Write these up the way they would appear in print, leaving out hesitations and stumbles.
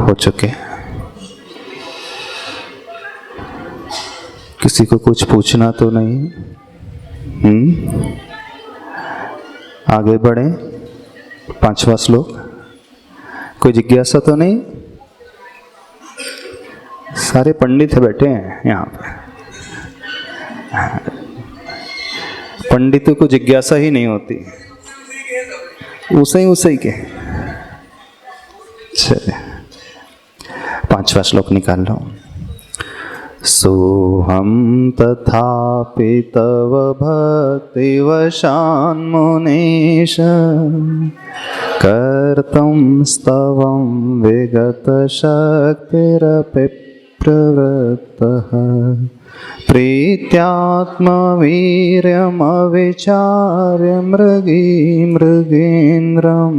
हो चुके। किसी को कुछ पूछना तो नहीं? आगे बढ़े। 5वां श्लोक। कोई जिज्ञासा तो नहीं? सारे पंडित बैठे हैं यहाँ पे। पंडितों को जिज्ञासा ही नहीं होती, उसे ही के। चलिए 5वां श्लोक निकाल लो। सोहम तथापि तव भक्तिवशान् मुनीश कर्तुं स्तवं विगतशक्तिरपि प्रवृत्तः प्रीत्यात्मवीर्यमविचार्य मृगेन्द्रं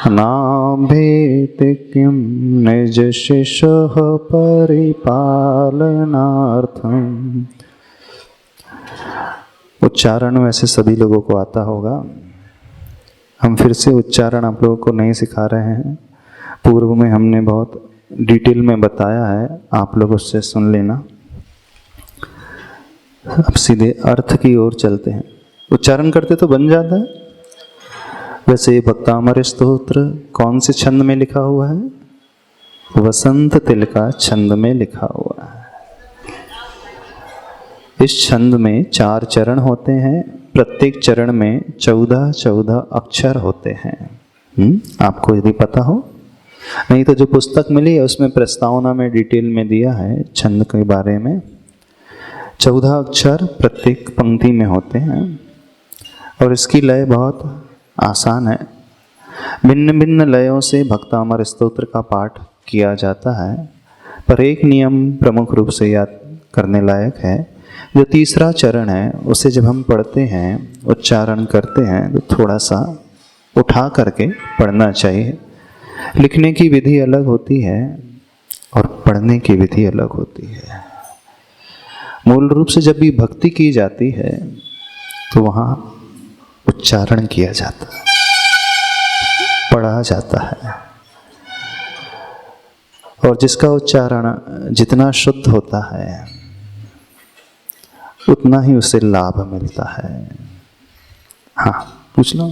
नाभेति किं निज शिशोः परिपालनार्थम। उच्चारण वैसे सभी लोगों को आता होगा, हम फिर से उच्चारण आप लोगों को नहीं सिखा रहे हैं। पूर्व में हमने बहुत डिटेल में बताया है, आप लोग उससे सुन लेना। अब सीधे अर्थ की ओर चलते हैं। उच्चारण करते तो बन जाता है। वैसे भक्तामर स्तोत्र कौन से छंद में लिखा हुआ है? वसंत तिलका छंद में लिखा हुआ है। इस छंद में 4 चरण होते हैं, प्रत्येक चरण में 14 अक्षर होते हैं। आपको यदि पता हो, नहीं तो जो पुस्तक मिली है उसमें प्रस्तावना में डिटेल में दिया है छंद के बारे में। 14 अक्षर प्रत्येक पंक्ति में होते हैं और इसकी लय बहुत आसान है। भिन्न भिन्न लयों से भक्तामर स्तोत्र का पाठ किया जाता है, पर एक नियम प्रमुख रूप से याद करने लायक है। जो तीसरा चरण है उसे जब हम पढ़ते हैं, उच्चारण करते हैं, तो थोड़ा सा उठा करके पढ़ना चाहिए। लिखने की विधि अलग होती है और पढ़ने की विधि अलग होती है। मूल रूप से जब भी भक्ति की जाती है तो वहाँ उच्चारण किया जाता है, पढ़ा जाता है, और जिसका उच्चारण जितना शुद्ध होता है उतना ही उसे लाभ मिलता है। हाँ, पूछ लो।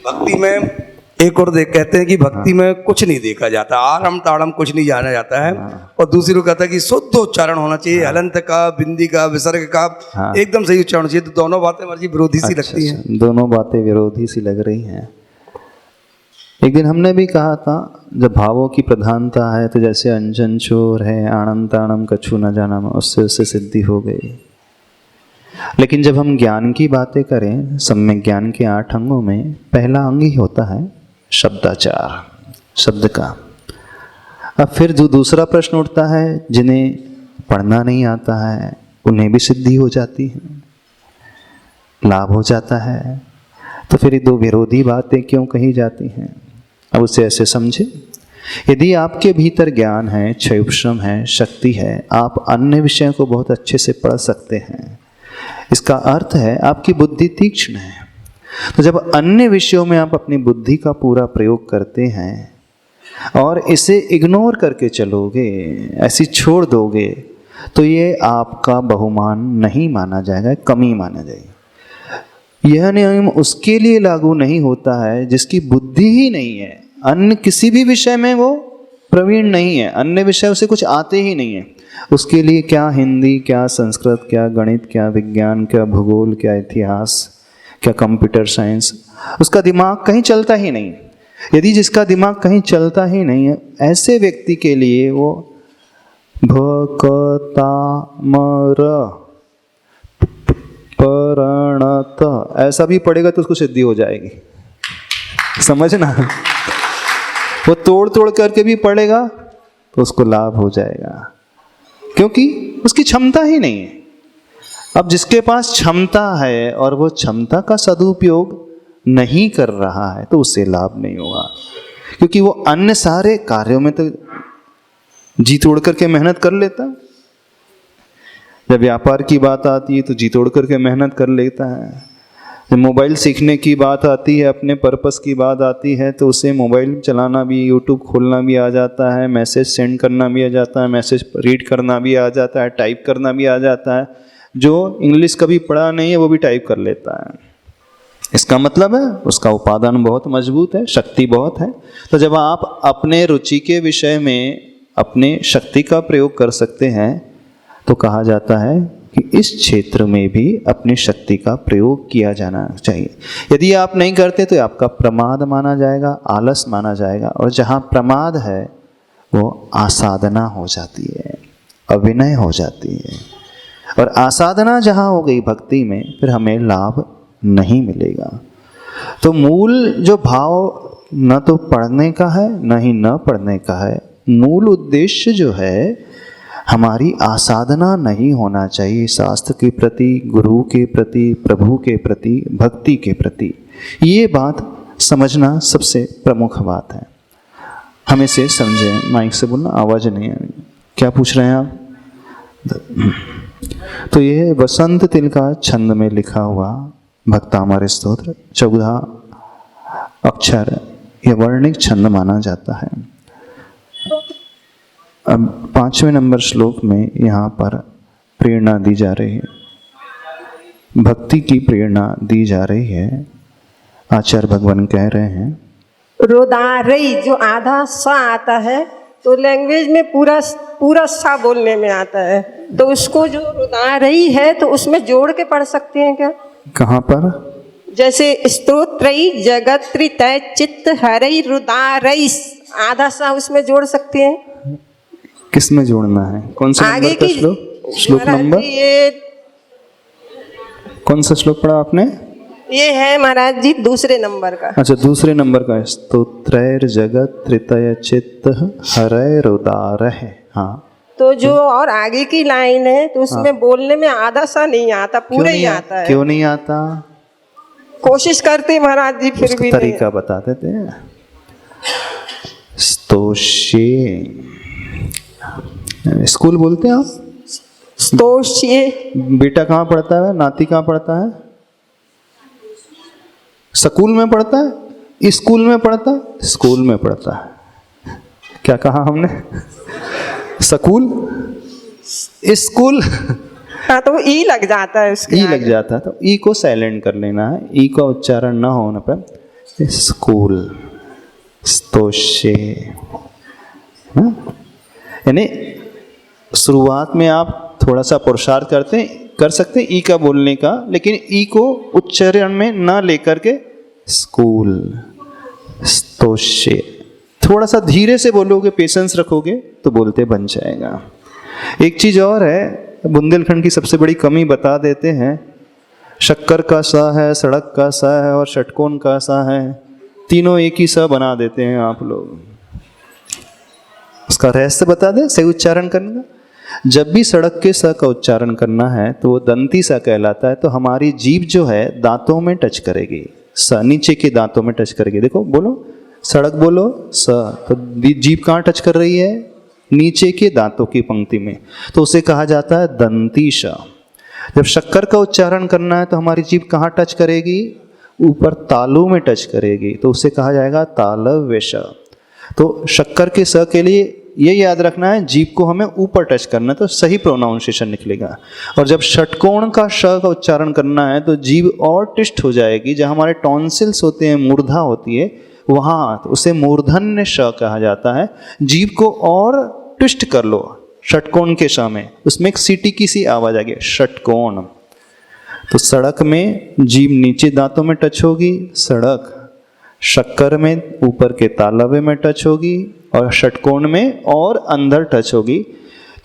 भक्ति में एक और कहते हैं कि भक्ति में कुछ नहीं देखा जाता, आरम ताड़म कुछ नहीं जाना जाता है। और दूसरी को कहता है कि शुद्ध उच्चारण होना चाहिए, हलंत का, बिंदी का, विसर्ग का एकदम सही उच्चारण चाहिए। तो दोनों बातें मर्जी विरोधी सी लगती हैं। दोनों बातें विरोधी सी लग रही हैं। एक दिन हमने भी कहा था, जब भावों की प्रधानता है तो जैसे अंजन चोर है, आनंद ताणम कछु न जाना, उससे सिद्धि हो गई। लेकिन जब हम ज्ञान की बातें करें, सम्यक ज्ञान के 8 अंगों में पहला अंग ही होता है शब्दाचार, शब्द का। अब फिर जो दूसरा प्रश्न उठता है, जिन्हें पढ़ना नहीं आता है उन्हें भी सिद्धि हो जाती है, लाभ हो जाता है। तो फिर ये 2 विरोधी बातें क्यों कही जाती हैं? अब उसे ऐसे समझे, यदि आपके भीतर ज्ञान है, क्षयोपशम है, शक्ति है, आप अन्य विषयों को बहुत अच्छे से पढ़ सकते हैं। इसका अर्थ है आपकी बुद्धि तीक्ष्ण है। तो जब अन्य विषयों में आप अपनी बुद्धि का पूरा प्रयोग करते हैं और इसे इग्नोर करके चलोगे, ऐसी छोड़ दोगे, तो ये आपका बहुमान नहीं माना जाएगा, कमी माना जाएगा। यह नियम उसके लिए लागू नहीं होता है जिसकी बुद्धि ही नहीं है, अन्य किसी भी विषय में वो प्रवीण नहीं है, अन्य विषय उसे कुछ आते ही नहीं है। उसके लिए क्या हिंदी, क्या संस्कृत, क्या गणित, क्या विज्ञान, क्या भूगोल, क्या इतिहास, क्या कंप्यूटर साइंस, उसका दिमाग कहीं चलता ही नहीं। यदि जिसका दिमाग कहीं चलता ही नहीं है, ऐसे व्यक्ति के लिए वो भक्तामर परणत ऐसा भी पढ़ेगा तो उसको सिद्धि हो जाएगी। समझना, वो तोड़ तोड़ करके भी पढ़ेगा तो उसको लाभ हो जाएगा, क्योंकि उसकी क्षमता ही नहीं है। अब जिसके पास क्षमता है और वो क्षमता का सदुपयोग नहीं कर रहा है तो उससे लाभ नहीं होगा, क्योंकि वो अन्य सारे कार्यों में तो जी तोड़ करके मेहनत कर लेता है। जब व्यापार की बात आती है तो जी तोड़ करके मेहनत कर लेता है। जब मोबाइल सीखने की बात आती है, अपने पर्पस की बात आती है, तो उसे मोबाइल चलाना भी, यूट्यूब खोलना भी आ जाता है, मैसेज सेंड करना भी आ जाता है, मैसेज रीड करना भी आ जाता है, टाइप करना भी आ जाता है। जो इंग्लिश कभी पढ़ा नहीं है वो भी टाइप कर लेता है। इसका मतलब है उसका उपादान बहुत मजबूत है, शक्ति बहुत है। तो जब आप अपने रुचि के विषय में अपने शक्ति का प्रयोग कर सकते हैं तो कहा जाता है कि इस क्षेत्र में भी अपनी शक्ति का प्रयोग किया जाना चाहिए। यदि आप नहीं करते तो आपका प्रमाद माना जाएगा, आलस माना जाएगा, और जहाँ प्रमाद है वो आसाधना हो जाती है, अविनय हो जाती है। और आसाधना जहाँ हो गई भक्ति में, फिर हमें लाभ नहीं मिलेगा। तो मूल जो भाव न तो पढ़ने का है न ही न पढ़ने का है, मूल उद्देश्य जो है हमारी आसाधना नहीं होना चाहिए शास्त्र के प्रति, गुरु के प्रति, प्रभु के प्रति, भक्ति के प्रति। ये बात समझना सबसे प्रमुख बात है। हम इसे समझें। माइक से बोलना, आवाज़ नहीं आ रही। क्या पूछ रहे हैं आप? तो ये वसंत तिल का छंद में लिखा हुआ भक्तामृत स्तोत्र 14 अक्षर, यह वर्णिक छंद माना जाता है। अब 5वें नंबर श्लोक में यहाँ पर प्रेरणा दी जा रही है, भक्ति की प्रेरणा दी जा रही है। आचार्य भगवान कह रहे हैं, रुदारई जो आधा सा आता है तो लैंग्वेज में पूरा सा बोलने में आता है, तो उसको जो रुदारई है तो उसमें जोड़ के पढ़ सकते हैं क्या? कहाँ पर? जैसे स्तोत्रई जगत्रि तय चित्त हरई रुदारई, आधा सा उसमें जोड़ सकते हैं। किस में जोड़ना है? कौन सा आगे नंबर का की श्लोक नंबर? ये कौन सा श्लोक पढ़ा आपने? ये है महाराज जी दूसरे नंबर का। अच्छा, दूसरे नंबर का। स्तोत्रैर जगत त्रितय चित्त हरय रुदारह। हाँ, तो जो और आगे की लाइन है तो उसमें बोलने में आधा सा नहीं आता, पूरा ही आता है। क्यों नहीं आता? कोशिश करते महाराज जी, फिर भी तरीका बता देते हैं। स्तोष्ये, स्कूल बोलते हैं आप? स्तोष्ये। बेटा कहाँ पढ़ता है? नाती कहाँ पढ़ता है? स्कूल में पढ़ता है? स्कूल में पढ़ता है? स्कूल में पढ़ता है। क्या कहा हमने? School, school. हाँ, तो ई लग जाता है उसके, ई लग जाता है, तो ई को साइलेंट कर लेना है। ई का उच्चारण ना होने पर स्कूल, स्तोष्ये। यानी शुरुआत में आप थोड़ा सा पुरुषार्थ कर सकते हैं ई का बोलने का, लेकिन ई को उच्चारण में ना लेकर के स्कूल, स्तोष्ये, थोड़ा सा धीरे से बोलोगे, पेशेंस रखोगे तो बोलते बन जाएगा। एक चीज़ और है, बुंदेलखंड की सबसे बड़ी कमी बता देते हैं। शक्कर का सा है, सड़क का सा है और षटकोण का सा है, तीनों एक ही सा बना देते हैं आप लोग। उसका रहस्य बता दें सही उच्चारण करने का। जब भी सड़क के स का उच्चारण करना है तो वो दंती सा कहलाता है। तो हमारी जीभ जो है दांतों में टच करेगी, स नीचे के दांतों में टच करेगी। देखो, बोलो सड़क, बोलो स, तो जीभ कहाँ टच कर रही है? नीचे के दांतों की पंक्ति में, तो उसे कहा जाता है दंती श। जब शक्कर का उच्चारण करना है तो हमारी जीभ कहाँ टच करेगी? ऊपर तालु में टच करेगी, तो उसे कहा जाएगा तालव्य श। तो शक्कर के स के लिए ये याद रखना है, जीभ को हमें ऊपर टच करना है तो सही प्रोनाउंसिएशन निकलेगा। और जब षटकोण का श का उच्चारण करना है तो जीभ और ट्विस्ट हो जाएगी, जहाँ हमारे टॉन्सिल्स होते हैं, मूर्धा होती है, वहाँ तो उसे मूर्धन्य श कहा जाता है। जीभ को और ट्विस्ट कर लो षटकोण के श में, उसमें एक सीटी की सी आवाज आ गई, षटकोण। तो सड़क में जीभ नीचे दांतों में टच होगी, सड़क। शक्कर में ऊपर के तालव्य में टच होगी और षटकोण में और अंदर टच होगी।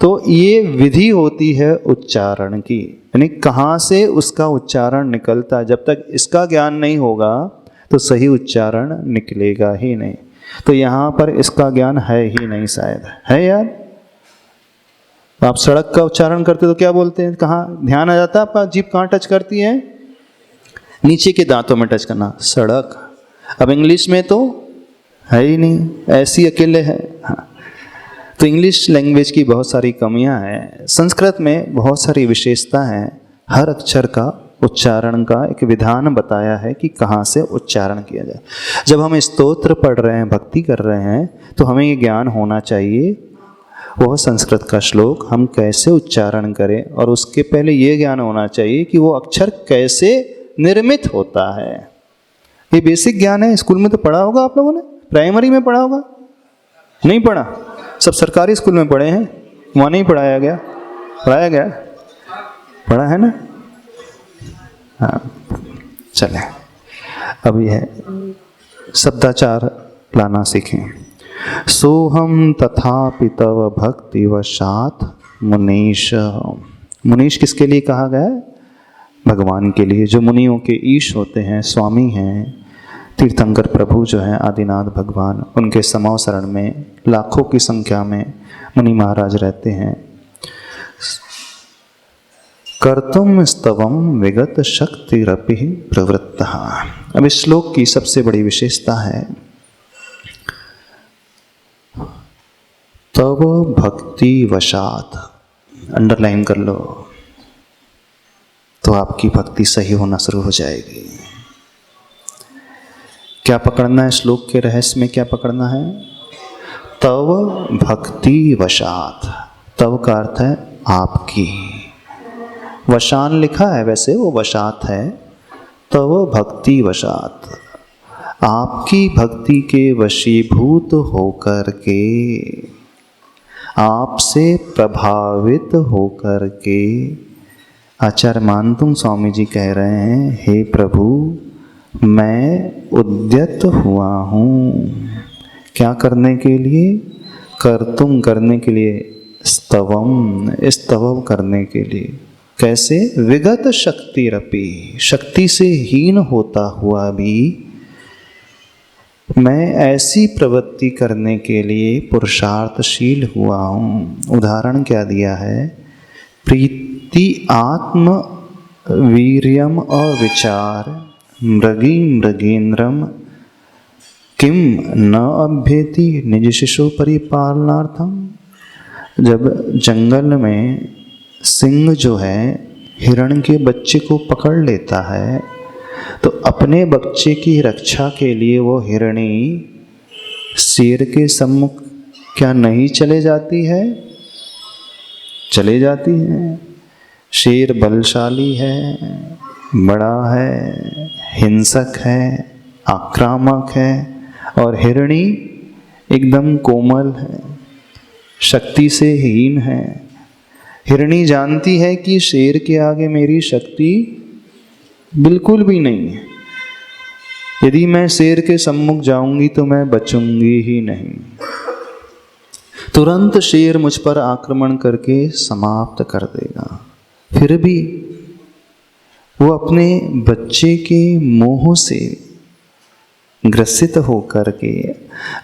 तो ये विधि होती है उच्चारण की, यानी कहाँ से उसका उच्चारण निकलता है। जब तक इसका ज्ञान नहीं होगा तो सही उच्चारण निकलेगा ही नहीं। तो यहाँ पर इसका ज्ञान है ही नहीं, शायद है यार। आप सड़क का उच्चारण करते तो क्या बोलते हैं? कहाँ ध्यान आ जाता है आपका? जीभ कहाँ टच करती है? नीचे के दांतों में टच करना, सड़क। अब इंग्लिश में तो है ही नहीं, ऐसी अकेले है। हाँ, तो इंग्लिश लैंग्वेज की बहुत सारी कमियां हैं। संस्कृत में बहुत सारी विशेषता हैं, हर अक्षर का उच्चारण का एक विधान बताया है कि कहाँ से उच्चारण किया जाए। जब हम स्तोत्र पढ़ रहे हैं, भक्ति कर रहे हैं, तो हमें ये ज्ञान होना चाहिए वह संस्कृत का श्लोक हम कैसे उच्चारण करें, और उसके पहले ये ज्ञान होना चाहिए कि वो अक्षर कैसे निर्मित होता है। ये बेसिक ज्ञान है। स्कूल में तो पढ़ा होगा आप लोगों ने, प्राइमरी में पढ़ा होगा, नहीं पढ़ा? सब सरकारी स्कूल में पढ़े हैं, वहाँ नहीं पढ़ाया गया? पढ़ाया गया, पढ़ा है ना? हाँ, चले अब यह शब्दाचार लाना सीखें। सोहम तथापि तव भक्ति वशात मुनीश। मुनीश किसके लिए कहा गया है? भगवान के लिए, जो मुनियों के ईश होते हैं, स्वामी हैं, तीर्थंकर प्रभु जो हैं आदिनाथ भगवान, उनके समौ शरण में लाखों की संख्या में मुनि महाराज रहते हैं। कर्तुम स्तवम विगत शक्तिरपि प्रवृत्तः। अब इस श्लोक की सबसे बड़ी विशेषता है तव भक्ति वशात। अंडरलाइन कर लो, तो आपकी भक्ति सही होना शुरू हो जाएगी। क्या पकड़ना है श्लोक के रहस्य में? क्या पकड़ना है? तव भक्ति वशात। तव का अर्थ है आपकी, वशान लिखा है, वैसे वो वशात है। तव भक्ति वशात, आपकी भक्ति के वशीभूत होकर के, आपसे प्रभावित होकर के। आचार्य मानतुंग स्वामी जी कह रहे हैं, हे प्रभु मैं उद्यत हुआ हूँ। क्या करने के लिए? कर्तुम करने के लिए, स्तवम स्तव करने के लिए। कैसे? विगत शक्तिरपि, शक्ति से हीन होता हुआ भी मैं ऐसी प्रवृत्ति करने के लिए पुरुषार्थशील हुआ हूँ। उदाहरण क्या दिया है? प्रीति आत्म वीर्यम और विचार मृगी मृगेन्द्रम किम न अभ्येति निज शिशु परिपालनार्थम। जब जंगल में सिंह जो है हिरण के बच्चे को पकड़ लेता है, तो अपने बच्चे की रक्षा के लिए वो हिरणी शेर के सम्मुख क्या नहीं चले जाती है? चले जाती है। शेर बलशाली है, बड़ा है, हिंसक है, आक्रामक है, और हिरणी एकदम कोमल है, शक्ति से हीन है। हिरणी जानती है कि शेर के आगे मेरी शक्ति बिल्कुल भी नहीं है। यदि मैं शेर के सम्मुख जाऊंगी तो मैं बचूंगी ही नहीं। तुरंत शेर मुझ पर आक्रमण करके समाप्त कर देगा। फिर भी वो अपने बच्चे के मोह से ग्रसित होकर के,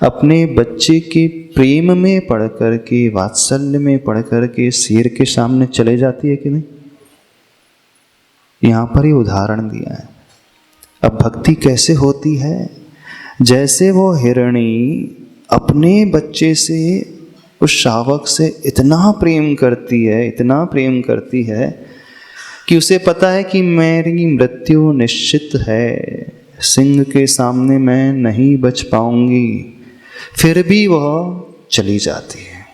अपने बच्चे के प्रेम में पड़ कर के, वात्सल्य में पड़ कर के शेर के सामने चले जाती है कि नहीं? यहाँ पर ही उदाहरण दिया है। अब भक्ति कैसे होती है? जैसे वो हिरणी अपने बच्चे से, उस शावक से इतना प्रेम करती है, इतना प्रेम करती है कि उसे पता है कि मेरी मृत्यु निश्चित है, सिंह के सामने मैं नहीं बच पाऊंगी, फिर भी वह चली जाती है।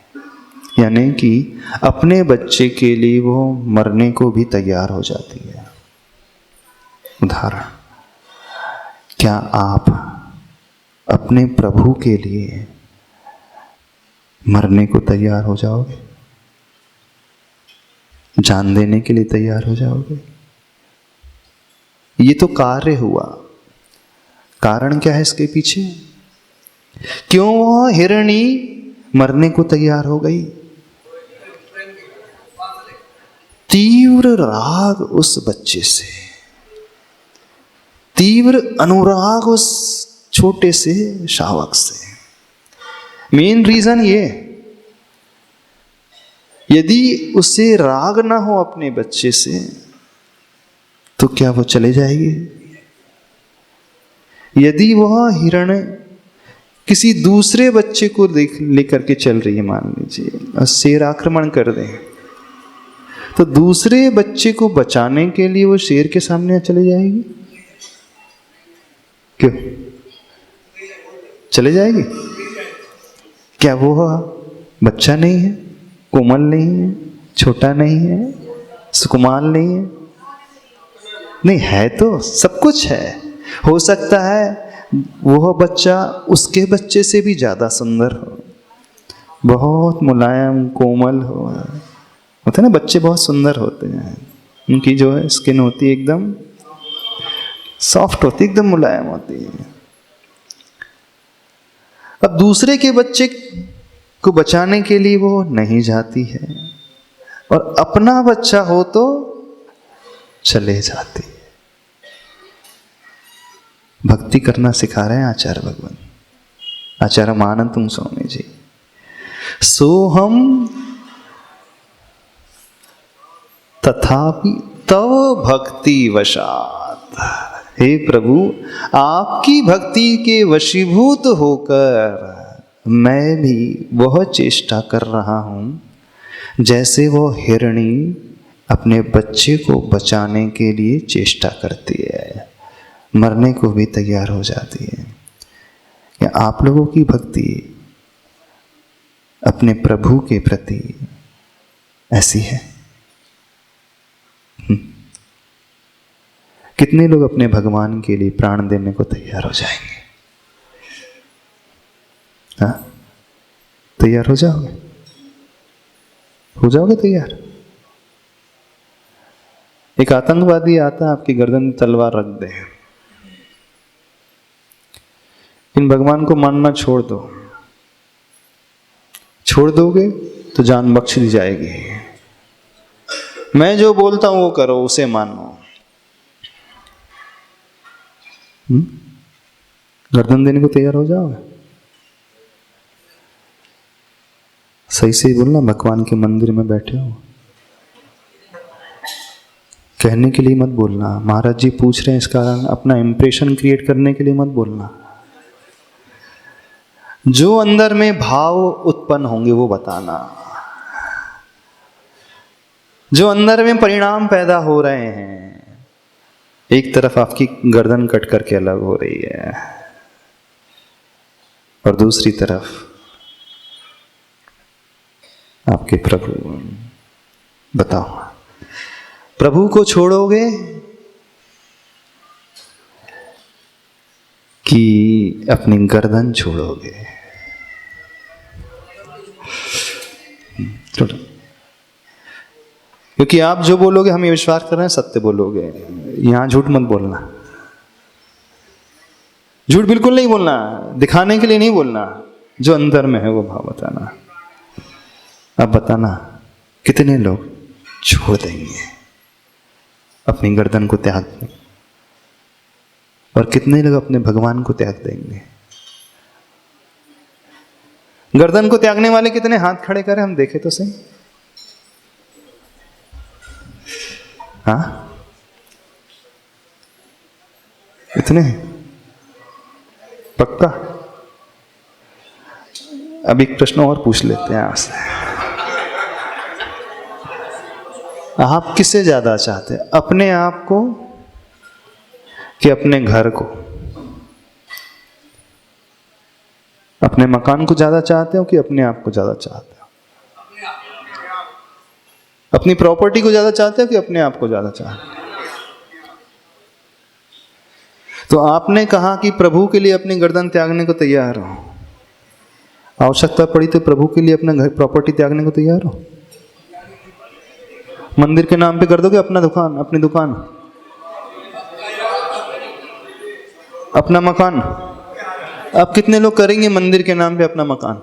यानी कि अपने बच्चे के लिए वो मरने को भी तैयार हो जाती है। उदाहरण, क्या आप अपने प्रभु के लिए मरने को तैयार हो जाओगे? जान देने के लिए तैयार हो जाओगे? ये तो कार्य हुआ। कारण क्या है इसके पीछे? क्यों वह हिरणी मरने को तैयार हो गई? तीव्र राग उस बच्चे से, तीव्र अनुराग उस छोटे से शावक से। मेन रीजन ये, यदि उसे राग ना हो अपने बच्चे से तो क्या वो चले जाएगी? यदि वह हिरण किसी दूसरे बच्चे को लेकर के चल रही है, मान लीजिए, और शेर आक्रमण कर दे, तो दूसरे बच्चे को बचाने के लिए वो शेर के सामने चले जाएगी? क्यों चले जाएगी? क्या वो बच्चा नहीं है, कोमल नहीं है, छोटा नहीं है, सुकुमार नहीं है? नहीं है, तो सब कुछ है। हो सकता है वो बच्चा उसके बच्चे से भी ज्यादा सुंदर हो, बहुत मुलायम कोमल हो। होते ना बच्चे बहुत सुंदर होते हैं, उनकी जो है स्किन होती है एकदम सॉफ्ट होती है, एकदम मुलायम होती है। अब दूसरे के बच्चे को बचाने के लिए वो नहीं जाती है, और अपना बच्चा हो तो चले जाती है। भक्ति करना सिखा रहे हैं आचार्य भगवान, आचार्य मानंतुंग स्वामी जी। सोहम तथापि तव भक्ति वशात, हे प्रभु आपकी भक्ति के वशीभूत होकर मैं भी वह चेष्टा कर रहा हूं जैसे वो हिरणी अपने बच्चे को बचाने के लिए चेष्टा करती है, मरने को भी तैयार हो जाती है। या आप लोगों की भक्ति अपने प्रभु के प्रति ऐसी है? कितने लोग अपने भगवान के लिए प्राण देने को तैयार हो जाएंगे? हाँ, तैयार हो जाओगे? हो जाओगे तैयार? एक आतंकवादी आता है, आपकी गर्दन तलवार रख दे, इन भगवान को मानना छोड़ दो, छोड़ दोगे तो जान बख्श दी जाएगी। मैं जो बोलता हूं वो करो, उसे मानो। गर्दन देने को तैयार हो जाओगे? सही से बोलना, भगवान के मंदिर में बैठे हो, कहने के लिए मत बोलना। महाराज जी पूछ रहे हैं इस कारण, अपना इंप्रेशन क्रिएट करने के लिए मत बोलना। जो अंदर में भाव उत्पन्न होंगे वो बताना, जो अंदर में परिणाम पैदा हो रहे हैं। एक तरफ आपकी गर्दन कट करके अलग हो रही है, और दूसरी तरफ आपके प्रभु। बताओ, प्रभु को छोड़ोगे कि अपनी गर्दन छोड़ोगे? छोड़ो, क्योंकि आप जो बोलोगे हम ये विश्वास कर रहे हैं सत्य बोलोगे। यहां झूठ मत बोलना, झूठ बिल्कुल नहीं बोलना, दिखाने के लिए नहीं बोलना, जो अंदर में है वो भाव बताना। अब बताना कितने लोग छोड़ देंगे, अपनी गर्दन को त्याग देंगे, और कितने लोग अपने भगवान को त्याग देंगे? गर्दन को त्यागने वाले कितने हाथ खड़े करें, हम देखें तो सही। हाँ, इतने पक्का? अब एक प्रश्न और पूछ लेते हैं आपसे, आप किससे ज्यादा चाहते हैं, अपने आप को कि अपने घर को? अपने मकान को ज्यादा चाहते हो कि अपने आप को ज्यादा चाहते हो? अपनी प्रॉपर्टी को ज्यादा चाहते हो कि अपने आप को ज्यादा चाहते हो? तो आपने कहा कि प्रभु के लिए अपनी गर्दन त्यागने को तैयार हो, आवश्यकता पड़ी तो प्रभु के लिए अपना घर प्रॉपर्टी त्यागने को तैयार हो? मंदिर के नाम पे कर दोगे अपना दुकान, अपनी दुकान, अपना मकान? अब कितने लोग करेंगे मंदिर के नाम पे अपना मकान?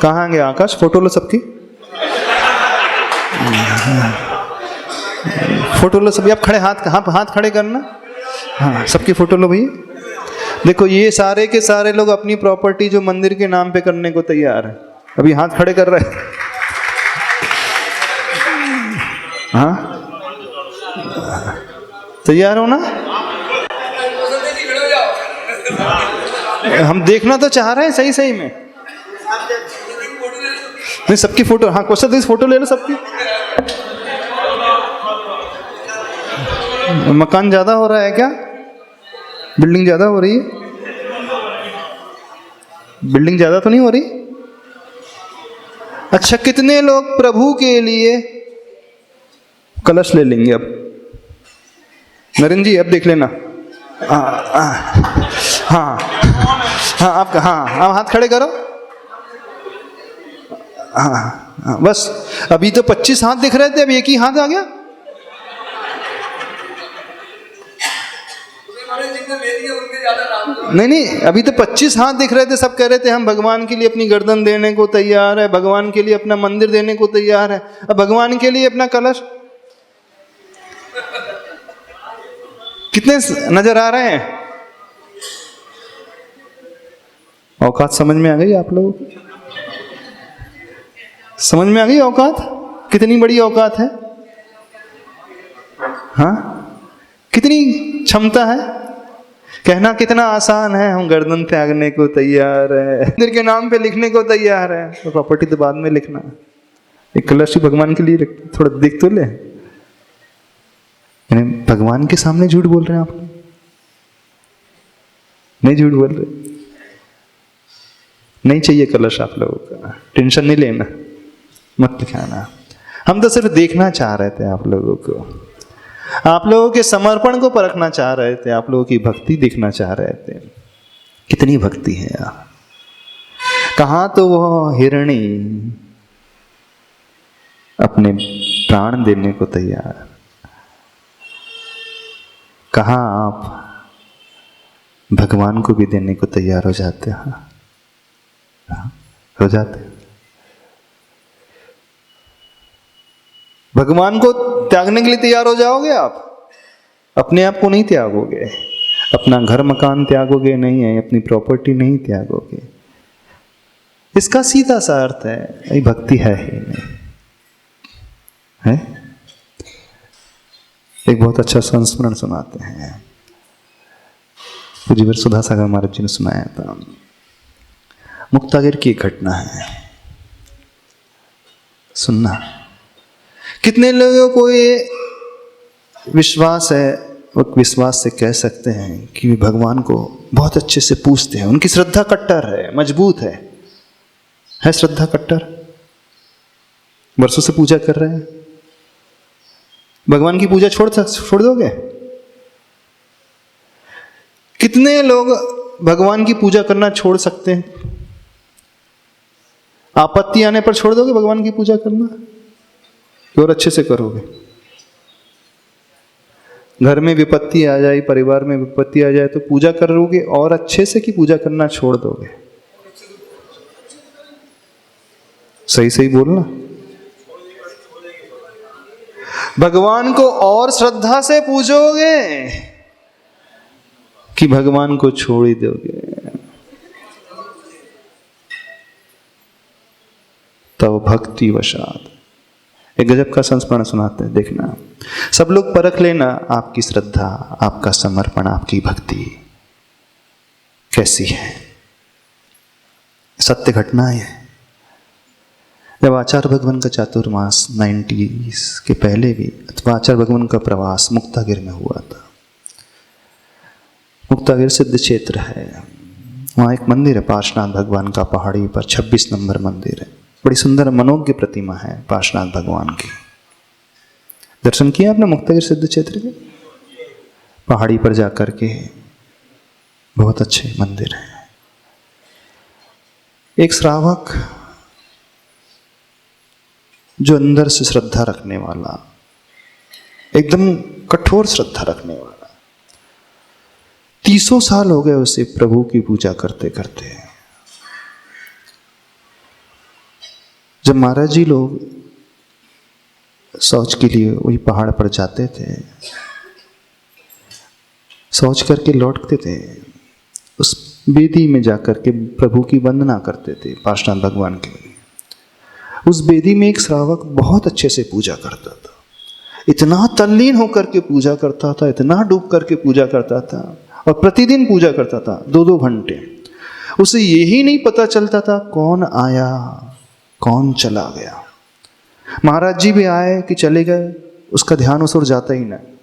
कहाँ गए आकाश? फोटो लो सबकी, फोटो लो सभी। आप खड़े हाथ खड़े करना, हाँ सबकी फोटो लो भैया। देखो ये सारे के सारे लोग अपनी प्रॉपर्टी जो मंदिर के नाम पे करने को तैयार है, अभी हाथ खड़े कर रहे हैं। हाँ तैयार हो ना? हम देखना तो चाह रहे हैं सही सही में। नहीं सबकी फोटो, हाँ क्वेश्चन फोटो ले लो सबकी। मकान ज्यादा हो रहा है क्या? बिल्डिंग ज्यादा हो रही है? बिल्डिंग ज्यादा तो नहीं हो रही? अच्छा, कितने लोग प्रभु के लिए कलश ले लेंगे अब? नरेंद्र जी अब देख लेना। हाँ आप हाथ खड़े करो। हाँ बस, अभी तो 25 हाथ दिख रहे थे, अब एक ही हाथ आ गया। नहीं, अभी तो 25 हाथ दिख रहे थे, सब कह रहे थे हम भगवान के लिए अपनी गर्दन देने को तैयार है, भगवान के लिए अपना मंदिर देने को तैयार है। अब भगवान के लिए अपना कलश कितने नजर आ रहे हैं? औकात समझ में आ गई आप लोगों को? समझ में आ गई औकात? कितनी बड़ी औकात है? हाँ, कितनी क्षमता है? कहना कितना आसान है, हम गर्दन त्यागने को तैयार है, मंदिर के नाम पे लिखने को तैयार है, तो प्रॉपर्टी तो बाद में लिखना। एक कलश भगवान के लिए थोड़ा देख तो ले। भगवान के सामने झूठ बोल रहे हैं आप लोग? नहीं झूठ बोल रहे? नहीं चाहिए कलश आप लोगों का, टेंशन नहीं लेना, मत दिखाना। हम तो सिर्फ देखना चाह रहे थे आप लोगों को, आप लोगों के समर्पण को परखना चाह रहे थे, आप लोगों की भक्ति देखना चाह रहे थे। कितनी भक्ति है यार। कहाँ तो वो हिरणी अपने प्राण देने को तैयार, कहाँ आप भगवान को भी देने को तैयार हो जाते हैं? हो जाते। भगवान को त्यागने के लिए तैयार हो जाओगे आप? अपने आप को नहीं त्यागोगे, अपना घर मकान त्यागोगे नहीं है, अपनी प्रॉपर्टी नहीं त्यागोगे। इसका सीधा सा अर्थ है ये भक्ति है ही नहीं है। एक बहुत अच्छा संस्मरण सुनाते हैं, पूज्य सुधा सागर महाराज जी ने सुनाया था। मुक्तागिर की एक घटना है, सुनना। कितने लोगों को ये विश्वास है, वो विश्वास से कह सकते हैं कि वे भगवान को बहुत अच्छे से पूजते हैं, उनकी श्रद्धा कट्टर है, मजबूत है श्रद्धा कट्टर, वर्षों से पूजा कर रहे हैं। भगवान की पूजा छोड़ दोगे? कितने लोग भगवान की पूजा करना छोड़ सकते हैं? आपत्ति आने पर छोड़ दोगे भगवान की पूजा करना, और अच्छे से करोगे? घर में विपत्ति आ जाए, परिवार में विपत्ति आ जाए तो पूजा करोगे और अच्छे से कि पूजा करना छोड़ दोगे? सही बोलना। भगवान को और श्रद्धा से पूजोगे कि भगवान को छोड़ ही दोगे? तब भक्ति वशात। एक गजब का संस्मरण सुनाते हैं, देखना। सब लोग परख लेना आपकी श्रद्धा, आपका समर्पण, आपकी भक्ति कैसी है। सत्य घटना है। जब आचार्य भगवान का चातुर्मास 90s के पहले भी, अथवा आचार्य भगवान का प्रवास मुक्तागिर में हुआ था। मुक्तागिर सिद्ध क्षेत्र है, वहाँ एक मंदिर है पार्श्वनाथ भगवान का, पहाड़ी पर 26 नंबर मंदिर है। बड़ी सुंदर मनोज्ञ प्रतिमा है पार्श्वनाथ भगवान की। दर्शन किया आपने मुक्तागिर सिद्ध क्षेत्र के? पहाड़ी पर जाकर के बहुत अच्छे मंदिर है। एक श्रावक जो अंदर से श्रद्धा रखने वाला, एकदम कठोर श्रद्धा रखने वाला, 300 साल हो गए उसे प्रभु की पूजा करते करते। जब महाराज जी लोग शौच के लिए वही पहाड़ पर जाते थे, शौच करके लौटते थे, उस वेदी में जाकर के प्रभु की वंदना करते थे पार्श्वनाथ भगवान के लिए। उस वेदी में एक श्रावक बहुत अच्छे से पूजा करता था, इतना तल्लीन होकर के पूजा करता था, इतना डूब करके पूजा करता था, और प्रतिदिन पूजा करता था 2-2 घंटे। उसे यही नहीं पता चलता था कौन आया कौन चला गया। महाराज जी भी आए कि चले गए, उसका ध्यान उस ओर जाता ही नहीं।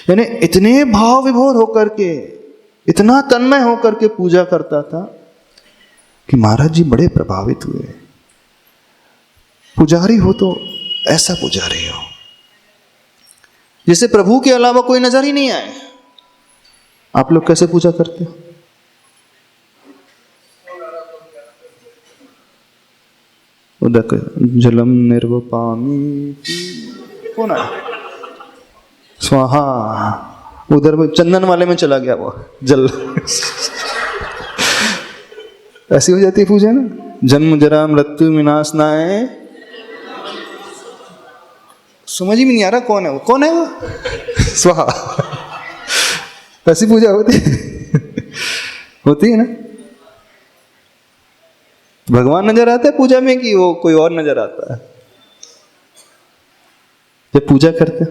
यानी इतने भाव विभोर होकर के, इतना तन्मय होकर के पूजा करता था कि महाराज जी बड़े प्रभावित हुए। पुजारी हो तो ऐसा पुजारी हो जैसे प्रभु के अलावा कोई नजर ही नहीं आए। आप लोग कैसे पूजा करते हो? उदक जलम निर्वपामी, कौन है? स्वाहा। उधर वो चंदन वाले में चला गया वो जल। ऐसी हो जाती है पूजा ना। जन्म जरा मृत्यु विनाशनाय, समझ ही नहीं आ रहा कौन है वो, कौन है वो? स्वाहा। ऐसी पूजा होती है? होती है ना। भगवान नजर आता है पूजा में कि वो कोई और नजर आता है? जब पूजा करते।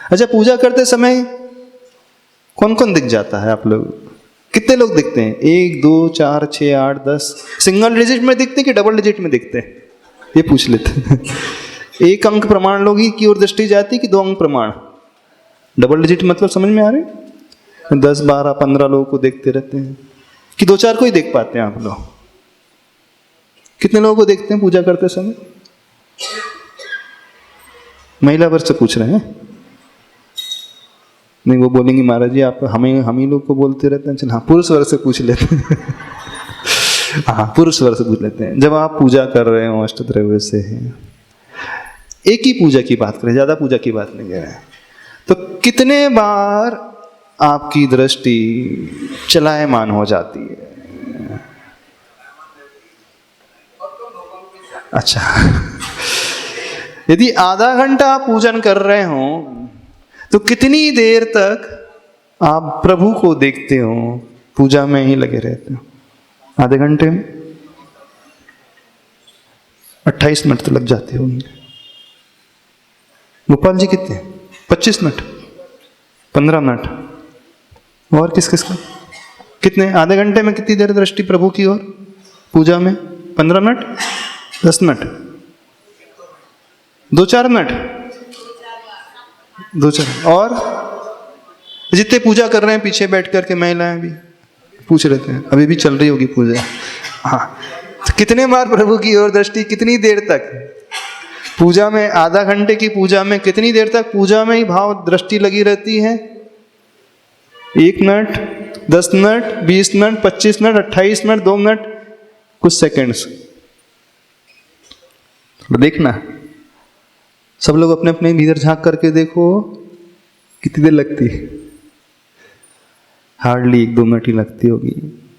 अच्छा, पूजा करते समय कौन कौन दिख जाता है? आप लोग कितने लोग दिखते हैं? 1 2 4 6 8 10 सिंगल डिजिट में दिखते हैं कि डबल डिजिट में दिखते हैं? ये पूछ लेते हैं। 1 अंक प्रमाण लोग ही की ओर दृष्टि जाती कि 2 अंक प्रमाण? डबल डिजिट मतलब समझ में आ रहे? 10 12 15 लोगों को देखते रहते हैं कि 2 4 को ही देख पाते हैं आप लोग? कितने लोगों को देखते हैं पूजा करते समय? महिला वर्ग से पूछ रहे हैं? नहीं, वो बोलेंगे महाराज जी आप हम ही लोग को बोलते रहते हैं। चल हाँ, पुरुष वर्ग से पूछ लेते हैं। हाँ, पुरुष वर्ग से पूछ लेते हैं। जब आप पूजा कर रहे हो अष्टद्रव्य से, एक ही पूजा की बात करें, ज्यादा पूजा की बात नहीं कर रहे हैं, तो कितने बार आपकी दृष्टि चलायमान हो जाती है? अच्छा, यदि आधा घंटा आप पूजन कर रहे हो तो कितनी देर तक आप प्रभु को देखते हो, पूजा में ही लगे रहते हो? आधे घंटे में 28 मिनट तो लग जाते होंगे। गोपाल जी कितने? 25 मिनट, 15 मिनट। और किस किस का कितने? आधे घंटे में कितनी देर दृष्टि प्रभु की ओर पूजा में? 15 मिनट, 10 मिनट, 2-4 मिनट, 2-4। और जितने पूजा कर रहे हैं पीछे बैठ करके महिलाएं भी पूछ रहे थे, अभी भी चल रही होगी पूजा। हाँ, तो कितने बार प्रभु की ओर दृष्टि, कितनी देर तक पूजा में? आधा घंटे की पूजा में कितनी देर तक पूजा में ही भाव दृष्टि लगी रहती है? 1 minute, 10 minute, 20 minute, 25 minute, 28 minute, 2 minute, कुछ सेकंड्स। देखना, सब लोग अपने अपने भीतर झांक करके देखो कितनी देर लगती है। हार्डली 1-2 मिनट ही लगती होगी,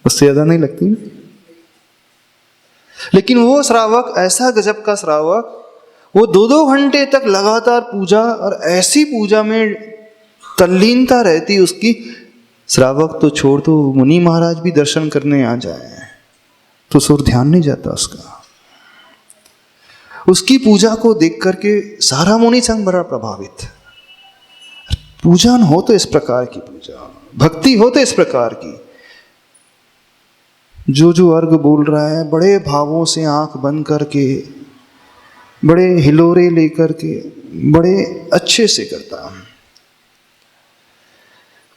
उससे ज्यादा नहीं लगती। लेकिन वो श्रावक, ऐसा गजब का श्रावक, वो 2-2 घंटे तक लगातार पूजा, और ऐसी पूजा में तल्लीनता रहती उसकी। श्रावक तो छोड़ दो, मुनि महाराज भी दर्शन करने आ जाए तो सुर ध्यान नहीं जाता उसका। उसकी पूजा को देख करके सारा मुनि संघ बड़ा प्रभावित। पूजन हो तो इस प्रकार की पूजा, भक्ति हो तो इस प्रकार की। जो अर्घ बोल रहा है बड़े भावों से आंख बंद करके, बड़े हिलोरे लेकर के, बड़े अच्छे से करता।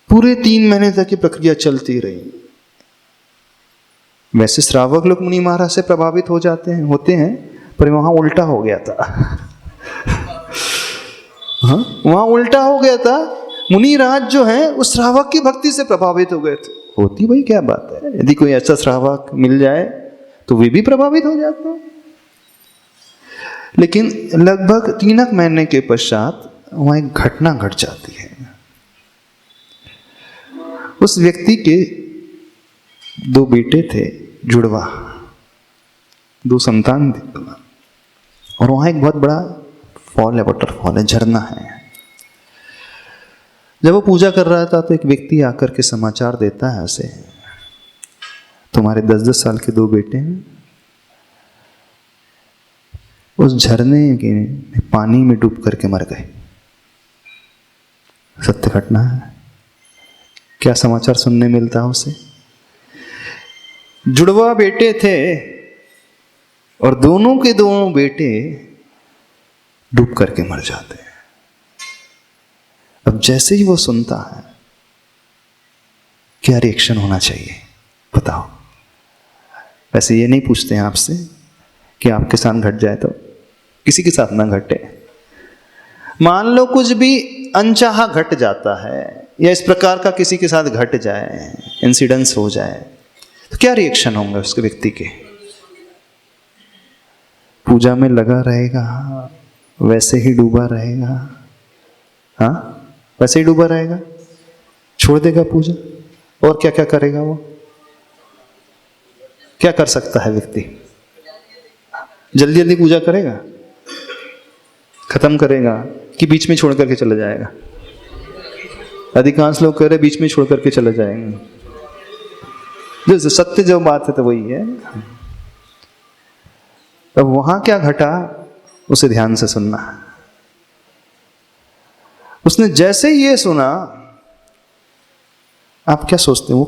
पूरे 3 महीने तक ये प्रक्रिया चलती रही। वैसे श्रावक लोग मुनि महाराज से प्रभावित हो जाते हैं, होते हैं, पर वहां उल्टा हो गया था। हाँ, वहां उल्टा हो गया था। मुनि राज जो है उस श्रावक की भक्ति से प्रभावित हो गए थे। होती भाई क्या बात है, यदि कोई ऐसा श्रावक मिल जाए तो वे भी प्रभावित हो जाते हैं। लेकिन लगभग 3 महीने के पश्चात वहां एक घटना घट जाती है। उस व्यक्ति के 2 बेटे थे, जुड़वा, 2 संतान थे, और वहां एक बहुत बड़ा फॉल है, वाटरफॉल है, झरना है। जब वो पूजा कर रहा था तो एक व्यक्ति आकर के समाचार देता है उसे, तुम्हारे 10-10 साल के 2 बेटे हैं, उस झरने के पानी में डूब करके मर गए। सत्य घटना है। क्या समाचार सुनने मिलता है उसे? जुड़वा बेटे थे, और दोनों के दोनों बेटे डूब करके मर जाते हैं। अब जैसे ही वो सुनता है, क्या रिएक्शन होना चाहिए बताओ? वैसे ये नहीं पूछते हैं आपसे कि आपके साथ घट जाए तो, किसी के साथ ना घटे। मान लो कुछ भी अनचाहा घट जाता है या इस प्रकार का किसी के साथ घट जाए, इंसिडेंस हो जाए, तो क्या रिएक्शन होंगे उसके व्यक्ति के? पूजा में लगा रहेगा, वैसे ही डूबा रहेगा? हाँ, वैसे ही डूबा रहेगा, छोड़ देगा पूजा? और क्या क्या करेगा वो? क्या कर सकता है व्यक्ति? जल्दी जल्दी पूजा करेगा, खत्म करेगा, कि बीच में छोड़ करके चला जाएगा? अधिकांश लोग कह रहे बीच में छोड़ करके चले जाएंगे। जो सत्य जो बात है तो वही है। अब वहां क्या घटा उसे ध्यान से सुनना। उसने जैसे ये सुना, आप क्या सोचते हैं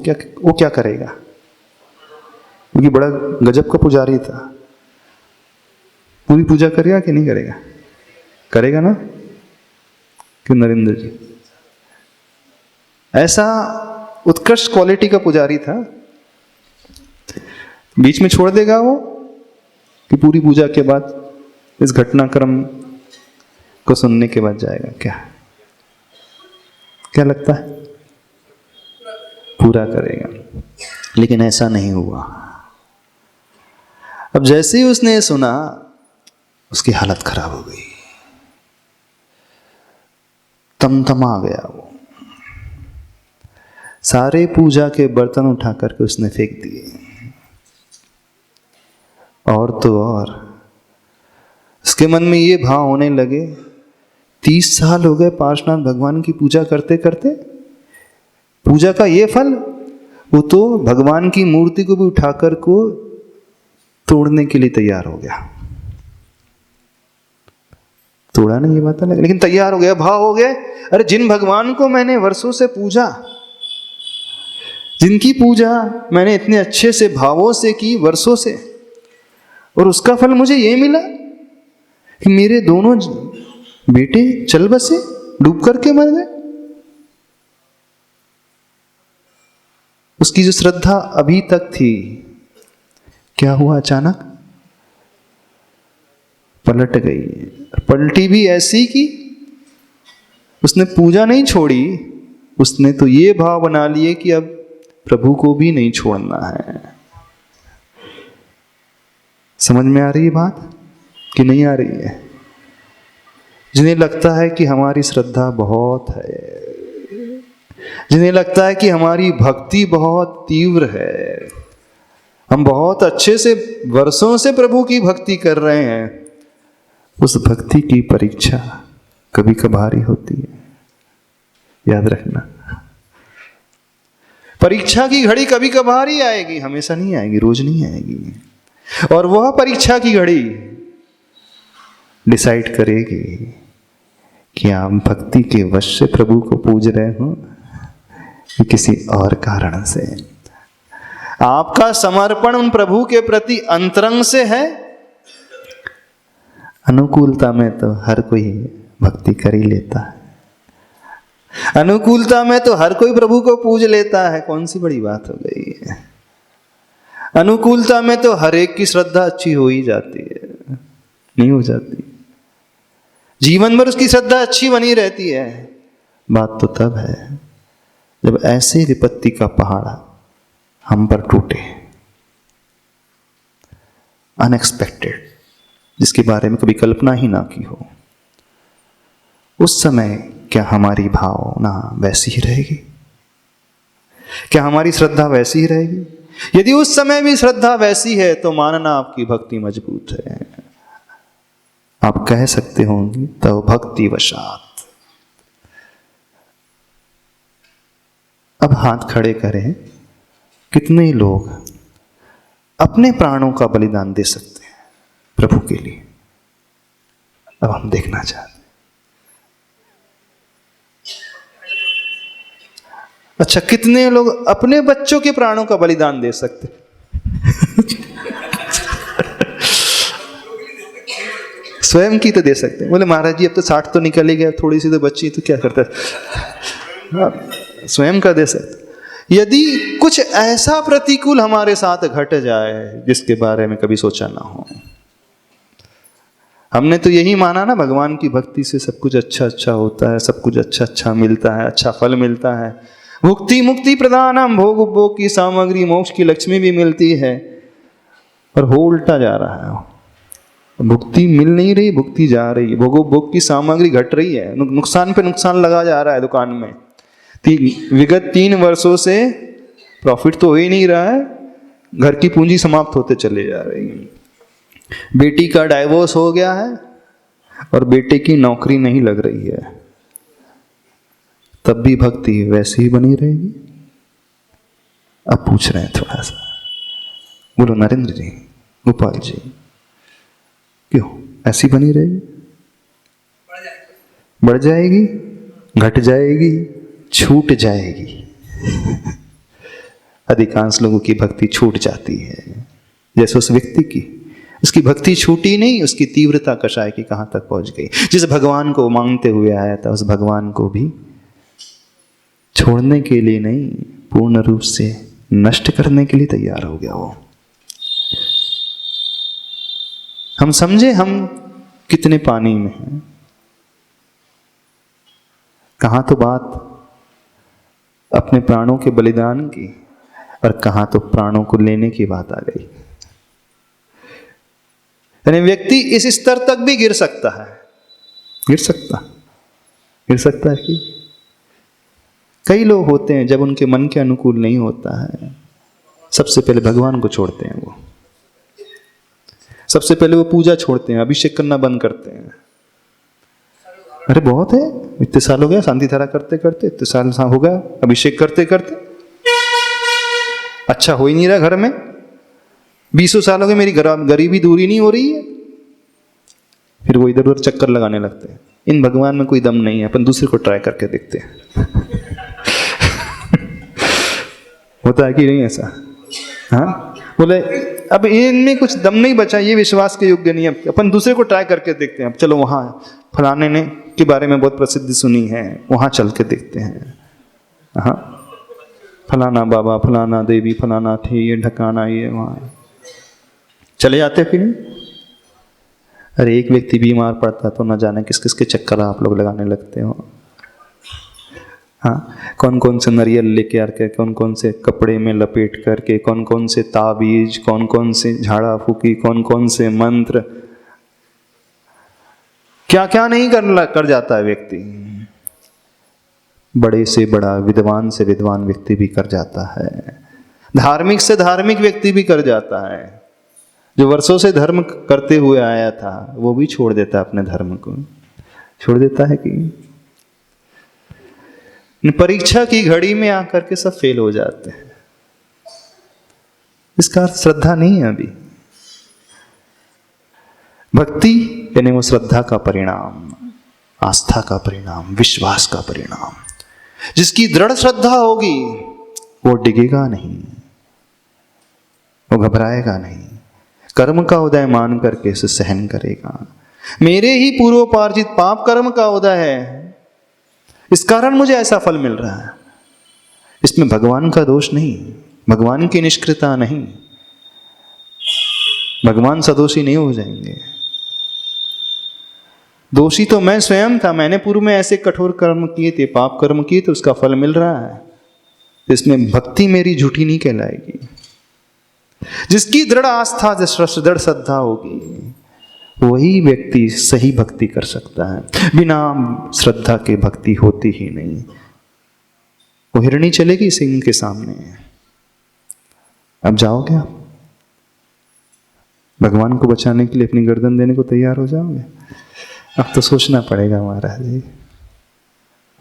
वो क्या करेगा? क्योंकि बड़ा गजब का पुजारी था, पूरी पूजा करेगा कि नहीं करेगा? करेगा ना? क्यों नरेंद्र जी? ऐसा उत्कृष्ट क्वालिटी का पुजारी था, बीच में छोड़ देगा वो कि पूरी पूजा के बाद इस घटनाक्रम को सुनने के बाद जाएगा? क्या लगता है? पूरा करेगा। लेकिन ऐसा नहीं हुआ। अब जैसे ही उसने सुना, उसकी हालत खराब हो गई, तमतमा गया वो। सारे पूजा के बर्तन उठा करके उसने फेंक दिए। और तो और उसके मन में ये भाव होने लगे, 30 साल हो गए पार्श्वनाथ भगवान की पूजा करते करते, पूजा का ये फल, वो तो भगवान की मूर्ति को भी उठाकर को तोड़ने के लिए तैयार हो गया। तोड़ा नहीं, ये बात अलग, लेकिन तैयार हो गया, भाव हो गया। अरे जिन भगवान को मैंने वर्षों से पूजा, जिनकी पूजा मैंने इतने अच्छे से भावों से की वर्षों से, और उसका फल मुझे ये मिला कि मेरे दोनों बेटे चल बसे, डूब करके मर गए। उसकी जो श्रद्धा अभी तक थी, क्या हुआ? अचानक पलट गई। पलटी भी ऐसी कि उसने पूजा नहीं छोड़ी, उसने तो ये भाव बना लिए कि अब प्रभु को भी नहीं छोड़ना है। समझ में आ रही है बात कि नहीं आ रही है? जिन्हें लगता है कि हमारी श्रद्धा बहुत है, जिन्हें लगता है कि हमारी भक्ति बहुत तीव्र है, हम बहुत अच्छे से वर्षों से प्रभु की भक्ति कर रहे हैं, उस भक्ति की परीक्षा कभी कभार होती है, याद रखना। परीक्षा की घड़ी कभी कभार ही आएगी, हमेशा नहीं आएगी, रोज नहीं आएगी। और वह परीक्षा की घड़ी डिसाइड करेगी कि आप भक्ति के वश से प्रभु को पूज रहे हो कि किसी और कारण से। आपका समर्पण उन प्रभु के प्रति अंतरंग से है। अनुकूलता में तो हर कोई भक्ति कर ही लेता है, अनुकूलता में तो हर कोई प्रभु को पूज लेता है, कौन सी बड़ी बात हो गई है। अनुकूलता में तो हर एक की श्रद्धा अच्छी हो ही जाती है, नहीं हो जाती? जीवन भर उसकी श्रद्धा अच्छी बनी रहती है। बात तो तब है जब ऐसे विपत्ति का पहाड़ हम पर टूटे, अनएक्सपेक्टेड, जिसके बारे में कभी कल्पना ही ना की हो। उस समय क्या हमारी भावना वैसी ही रहेगी? क्या हमारी श्रद्धा वैसी ही रहेगी? यदि उस समय भी श्रद्धा वैसी है तो मानना आपकी भक्ति मजबूत है। आप कह सकते होंगे तो भक्ति वशात। अब हाथ खड़े करें, कितने लोग अपने प्राणों का बलिदान दे सकते हैं प्रभु के लिए? अब हम देखना चाहते हैं। अच्छा, कितने लोग अपने बच्चों के प्राणों का बलिदान दे सकते हैं? स्वयं की तो दे सकते हैं। बोले महाराज जी अब तो 60 तो निकल ही गया, थोड़ी सी तो बच्ची, तो क्या करता है, स्वयं का दे सकते। यदि कुछ ऐसा प्रतिकूल हमारे साथ घट जाए जिसके बारे में कभी सोचा ना हो, हमने तो यही माना ना भगवान की भक्ति से सब कुछ अच्छा अच्छा होता है, सब कुछ अच्छा अच्छा मिलता है, अच्छा फल मिलता है, भुक्ति मुक्ति प्रदानम, भोग उपभोग की सामग्री, मोक्ष की लक्ष्मी भी मिलती है, और हो उल्टा जा रहा है। भुक्ति मिल नहीं रही, भुक्ति जा रही है, भोग उपभोग की सामग्री घट रही है, नुकसान पे नुकसान लगा जा रहा है दुकान में। विगत 3 वर्षों से प्रॉफिट तो हो ही नहीं रहा है, घर की पूंजी समाप्त होते चले जा रही है। बेटी का डाइवोर्स हो गया है और बेटे की नौकरी नहीं लग रही है, तब भी भक्ति वैसी ही बनी रहेगी। अब पूछ रहे हैं थोड़ा सा, बोलो नरेंद्र जी, गोपाल जी, क्यों ऐसी बनी रहेगी? बढ़ जाएगी, घट जाएगी, छूट जाएगी। अधिकांश लोगों की भक्ति छूट जाती है, जैसे उस व्यक्ति की, उसकी भक्ति छूटी नहीं, उसकी तीव्रता कषाय की कहां तक पहुंच गई। जिस भगवान को मांगते हुए आया था, उस भगवान को भी छोड़ने के लिए नहीं, पूर्ण रूप से नष्ट करने के लिए तैयार हो गया वो। हम समझे हम कितने पानी में हैं। कहां तो बात अपने प्राणों के बलिदान की, और कहां तो प्राणों को लेने की बात आ गई। यानी व्यक्ति इस स्तर तक भी गिर सकता है, गिर सकता है कि कई लोग होते हैं जब उनके मन के अनुकूल नहीं होता है, सबसे पहले भगवान को छोड़ते हैं। वो सबसे पहले वो पूजा छोड़ते हैं, अभिषेक करना बंद करते हैं। अरे बहुत है, इतने साल हो गया शांति धारा करते करते, इतने साल हो गया अभिषेक करते करते, अच्छा हो ही नहीं रहा घर में, 20 साल हो गए मेरी गरीबी दूरी नहीं हो रही है। फिर वो इधर उधर चक्कर लगाने लगते हैं। इन भगवान में कोई दम नहीं है, अपन दूसरे को ट्राई करके देखते हैं। होता है कि नहीं ऐसा? हाँ, बोले अब इनमें कुछ दम नहीं बचा, ये विश्वास के योग्य नहीं है, अपन दूसरे को ट्राई करके देखते हैं। अब चलो वहाँ फलाने ने के बारे में बहुत प्रसिद्धि सुनी है, वहाँ चल के देखते हैं। हाँ, फलाना बाबा, फलाना देवी, फलाना थे, ये ढकाना, ये वहाँ चले जाते फिर। अरे एक व्यक्ति बीमार पड़ता तो न जाने किस किस के चक्कर आप लोग लगाने लगते हो। हाँ, कौन कौन से नारियल लेके आकर, कौन कौन से कपड़े में लपेट करके, कौन कौन से ताबीज, कौन कौन से झाड़ा फूकी, कौन कौन से मंत्र, क्या क्या नहीं कर जाता है व्यक्ति। बड़े से बड़ा, विद्वान से विद्वान व्यक्ति भी कर जाता है, धार्मिक से धार्मिक व्यक्ति भी कर जाता है। जो वर्षों से धर्म करते हुए आया था वो भी छोड़ देता है, अपने धर्म को छोड़ देता है। कि परीक्षा की घड़ी में आकर के सब फेल हो जाते हैं। इसका अर्थ श्रद्धा नहीं है। अभी भक्ति यानी वो श्रद्धा का परिणाम, आस्था का परिणाम, विश्वास का परिणाम। जिसकी दृढ़ श्रद्धा होगी वो डिगेगा नहीं, वो घबराएगा नहीं, कर्म का उदय मान करके इसे सहन करेगा। मेरे ही पूर्वोपार्जित पाप कर्म का उदय है, इस कारण मुझे ऐसा फल मिल रहा है। इसमें भगवान का दोष नहीं, भगवान की निष्क्रियता नहीं, भगवान सदोषी नहीं हो जाएंगे। दोषी तो मैं स्वयं था, मैंने पूर्व में ऐसे कठोर कर्म किए थे, पाप कर्म किए थे, उसका फल मिल रहा है। इसमें भक्ति मेरी झूठी नहीं कहलाएगी। जिसकी दृढ़ आस्था, दृढ़ श्रद्धा होगी, वही व्यक्ति सही भक्ति कर सकता है। बिना श्रद्धा के भक्ति होती ही नहीं। वो हिरणी चलेगी सिंह के सामने, अब जाओगे आप भगवान को बचाने के लिए अपनी गर्दन देने को तैयार हो जाओगे? अब तो सोचना पड़ेगा महाराज जी।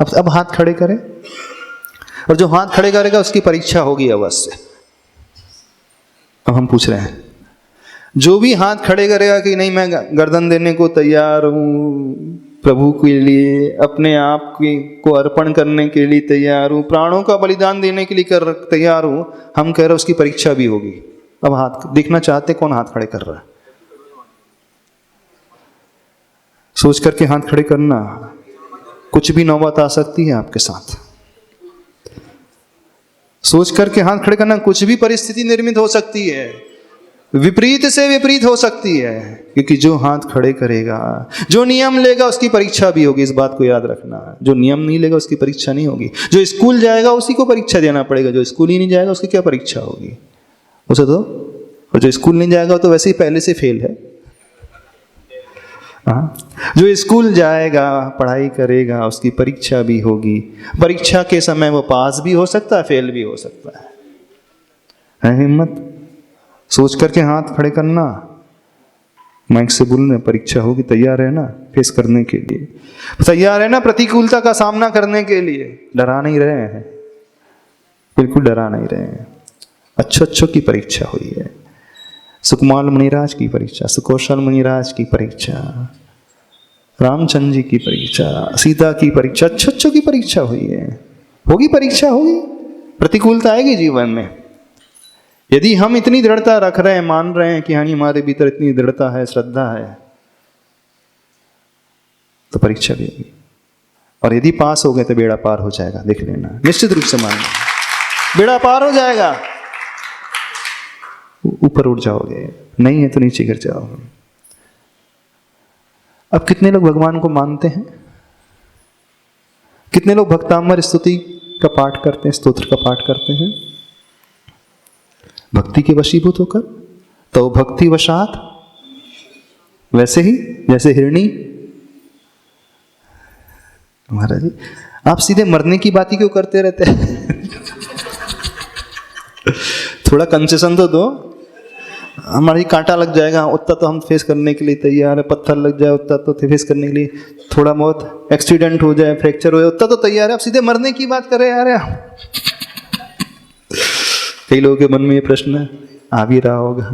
अब हाथ खड़े करें, और जो हाथ खड़े करेगा उसकी परीक्षा होगी अवश्य। अब हम पूछ रहे हैं, जो भी हाथ खड़े करेगा कि नहीं मैं गर्दन देने को तैयार हूँ, प्रभु के लिए अपने आप को अर्पण करने के लिए तैयार हूँ, प्राणों का बलिदान देने के लिए तैयार हूँ, हम कह रहे उसकी परीक्षा भी होगी। अब हाथ देखना चाहते कौन हाथ खड़े कर रहा है? सोच करके हाथ खड़े करना, कुछ भी नौबत आ सकती है आपके साथ। सोच करके हाथ खड़े करना, कुछ भी परिस्थिति निर्मित हो सकती है, विपरीत से विपरीत हो सकती है, क्योंकि जो हाथ खड़े करेगा, जो नियम लेगा उसकी परीक्षा भी होगी। इस बात को याद रखना, जो नियम नहीं लेगा उसकी परीक्षा नहीं होगी। जो स्कूल जाएगा उसी को परीक्षा देना पड़ेगा, जो स्कूल ही नहीं जाएगा उसकी क्या परीक्षा होगी उसे तो। और जो स्कूल नहीं जाएगा तो वैसे ही पहले से फेल है। जो स्कूल जाएगा, पढ़ाई करेगा, उसकी परीक्षा भी होगी। परीक्षा के समय वो पास भी हो सकता है, फेल भी हो सकता है हिम्मत? सोच करके हाथ खड़े करना, माइक से बोलना, परीक्षा होगी, तैयार है ना फेस करने के लिए, तैयार है ना प्रतिकूलता का सामना करने के लिए। डरा नहीं रहे हैं, बिल्कुल डरा नहीं रहे हैं। अच्छों की परीक्षा हुई है, सुकुमार मुनिराज की परीक्षा, सुकौशल मुनिराज की परीक्षा, रामचंद्र जी की परीक्षा, सीता की परीक्षा, अच्छों की परीक्षा हुई है। होगी परीक्षा, होगी, प्रतिकूलता आएगी जीवन में। यदि हम इतनी दृढ़ता रख रहे हैं, मान रहे हैं कि हाँ हमारे भीतर इतनी दृढ़ता है, श्रद्धा है, तो परीक्षा भी होगी। और यदि पास हो गए तो बेड़ा पार हो जाएगा, देख लेना, निश्चित रूप से मानना, बेड़ा पार हो जाएगा। ऊपर उठ जाओगे, नहीं है तो नीचे गिर जाओगे। अब कितने लोग भगवान को मानते हैं? कितने लोग भक्तामर स्तुति का पाठ करते हैं, स्तोत्र का पाठ करते हैं भक्ति के वशीभूत होकर? तो भक्ति वशात, वैसे ही जैसे हिरणी। महाराज जी आप सीधे मरने की बात ही क्यों करते रहते हैं? थोड़ा कंसेशन तो दो। हमारी कांटा लग जाएगा उतना तो हम फेस करने के लिए तैयार है, पत्थर लग जाए उतना तो फेस करने के लिए, थोड़ा बहुत एक्सीडेंट हो जाए, फ्रैक्चर हो जाए उतना तो तैयार है, आप सीधे मरने की बात कर रहे हैं यार। कई लोगों के मन में ये प्रश्न आ भी रहा होगा,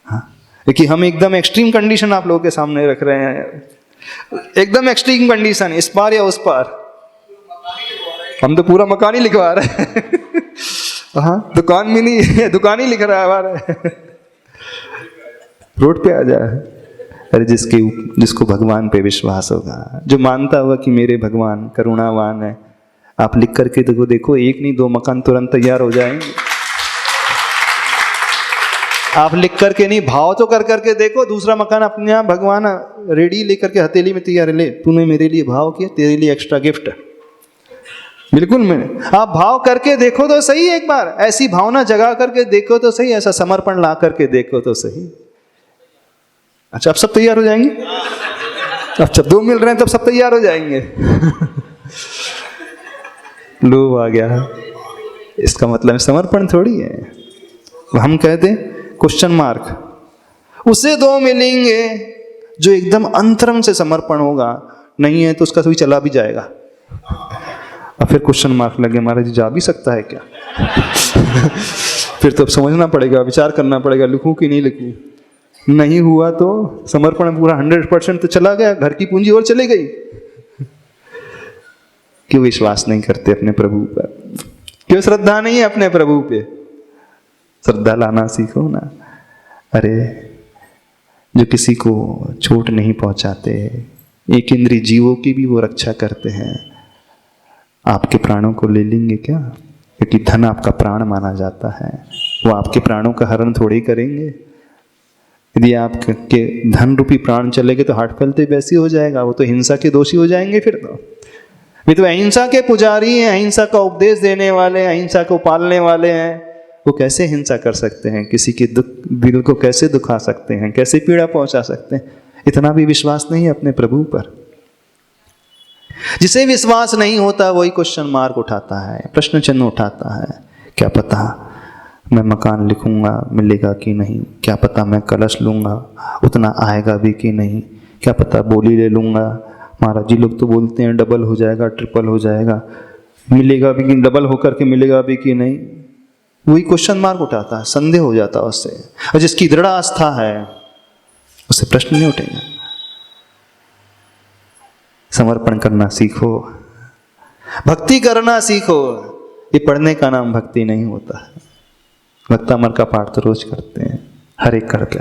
हाँ, क्योंकि हम एकदम एक्सट्रीम कंडीशन आप लोगों के सामने रख रहे हैं, एकदम एक्सट्रीम कंडीशन, इस पार या उस पार। हम तो पूरा मकान ही लिखवा रहे हैं। हाँ, दुकान भी नहीं है, दुकान ही लिख रहा है हमारा। रोड पे आ जाए। अरे जिसको भगवान पे विश्वास होगा, जो मानता होगा कि मेरे भगवान करुणावान है, आप लिख करके देखो, एक नहीं दो मकान तुरंत तैयार हो जाएंगे। आप लिख करके नहीं, भाव तो कर करके देखो, दूसरा मकान अपने आप भगवान रेडी लेकर के हथेली में तैयार, ले तूने मेरे लिए भाव किया, तेरे लिए एक्स्ट्रा गिफ्ट। बिल्कुल मैंने, आप भाव करके देखो तो सही, एक बार ऐसी भावना जगा करके देखो तो सही, ऐसा समर्पण ला करके देखो तो सही। अच्छा, अब सब तैयार हो जाएंगे? अब जब दो मिल रहे हैं तब सब तैयार हो जाएंगे। लोभ आ गया, इसका मतलब समर्पण थोड़ी है। हम कहते हैं क्वेश्चन मार्क, उससे दो मिलेंगे जो एकदम अंतरंग से समर्पण होगा, नहीं है तो उसका कोई चला भी जाएगा। अब फिर क्वेश्चन मार्क लगे, महाराज जी जा भी सकता है क्या? फिर तो अब समझना पड़ेगा, विचार करना पड़ेगा, लिखूं कि नहीं लिखूं। नहीं हुआ तो समर्पण पूरा 100% तो चला गया, घर की पूंजी और चली गई। क्यों विश्वास नहीं करते अपने प्रभु पर? क्यों श्रद्धा नहीं है अपने प्रभु पे? श्रद्धा लाना सीखो ना। अरे जो किसी को चोट नहीं पहुंचाते, एक इंद्रिय जीवों की भी वो रक्षा करते हैं, आपके प्राणों को ले लेंगे क्या? क्योंकि धन आपका प्राण माना जाता है, वो आपके प्राणों का हरण थोड़ी करेंगे। यदि आपके धन रूपी प्राण चले गए तो हार्ट फैलते वैसे हो जाएगा, वो तो हिंसा के दोषी हो जाएंगे। फिर तो वे तो अहिंसा के पुजारी हैं, अहिंसा का उपदेश देने वाले हैं, अहिंसा को पालने वाले हैं। वो कैसे हिंसा कर सकते हैं? किसी के दुख दिल को कैसे दुखा सकते हैं? कैसे पीड़ा पहुंचा सकते हैं? इतना भी विश्वास नहीं है अपने प्रभु पर। जिसे विश्वास नहीं होता वही क्वेश्चन मार्क उठाता है, प्रश्न चिन्ह उठाता है। क्या पता मैं मकान लिखूंगा मिलेगा कि नहीं, क्या पता मैं कलश लूंगा उतना आएगा भी कि नहीं, क्या पता बोली ले लूंगा, महाराज जी लोग तो बोलते हैं डबल हो जाएगा, ट्रिपल हो जाएगा, मिलेगा भी कि डबल होकर के मिलेगा भी कि नहीं। वही क्वेश्चन मार्क उठाता है, संदेह हो जाता है उससे। और जिसकी दृढ़ आस्था है उससे प्रश्न नहीं उठेगा। समर्पण करना सीखो, भक्ति करना सीखो। ये पढ़ने का नाम भक्ति नहीं होता है। भक्तामर का पाठ तो रोज करते हैं, हर एक करके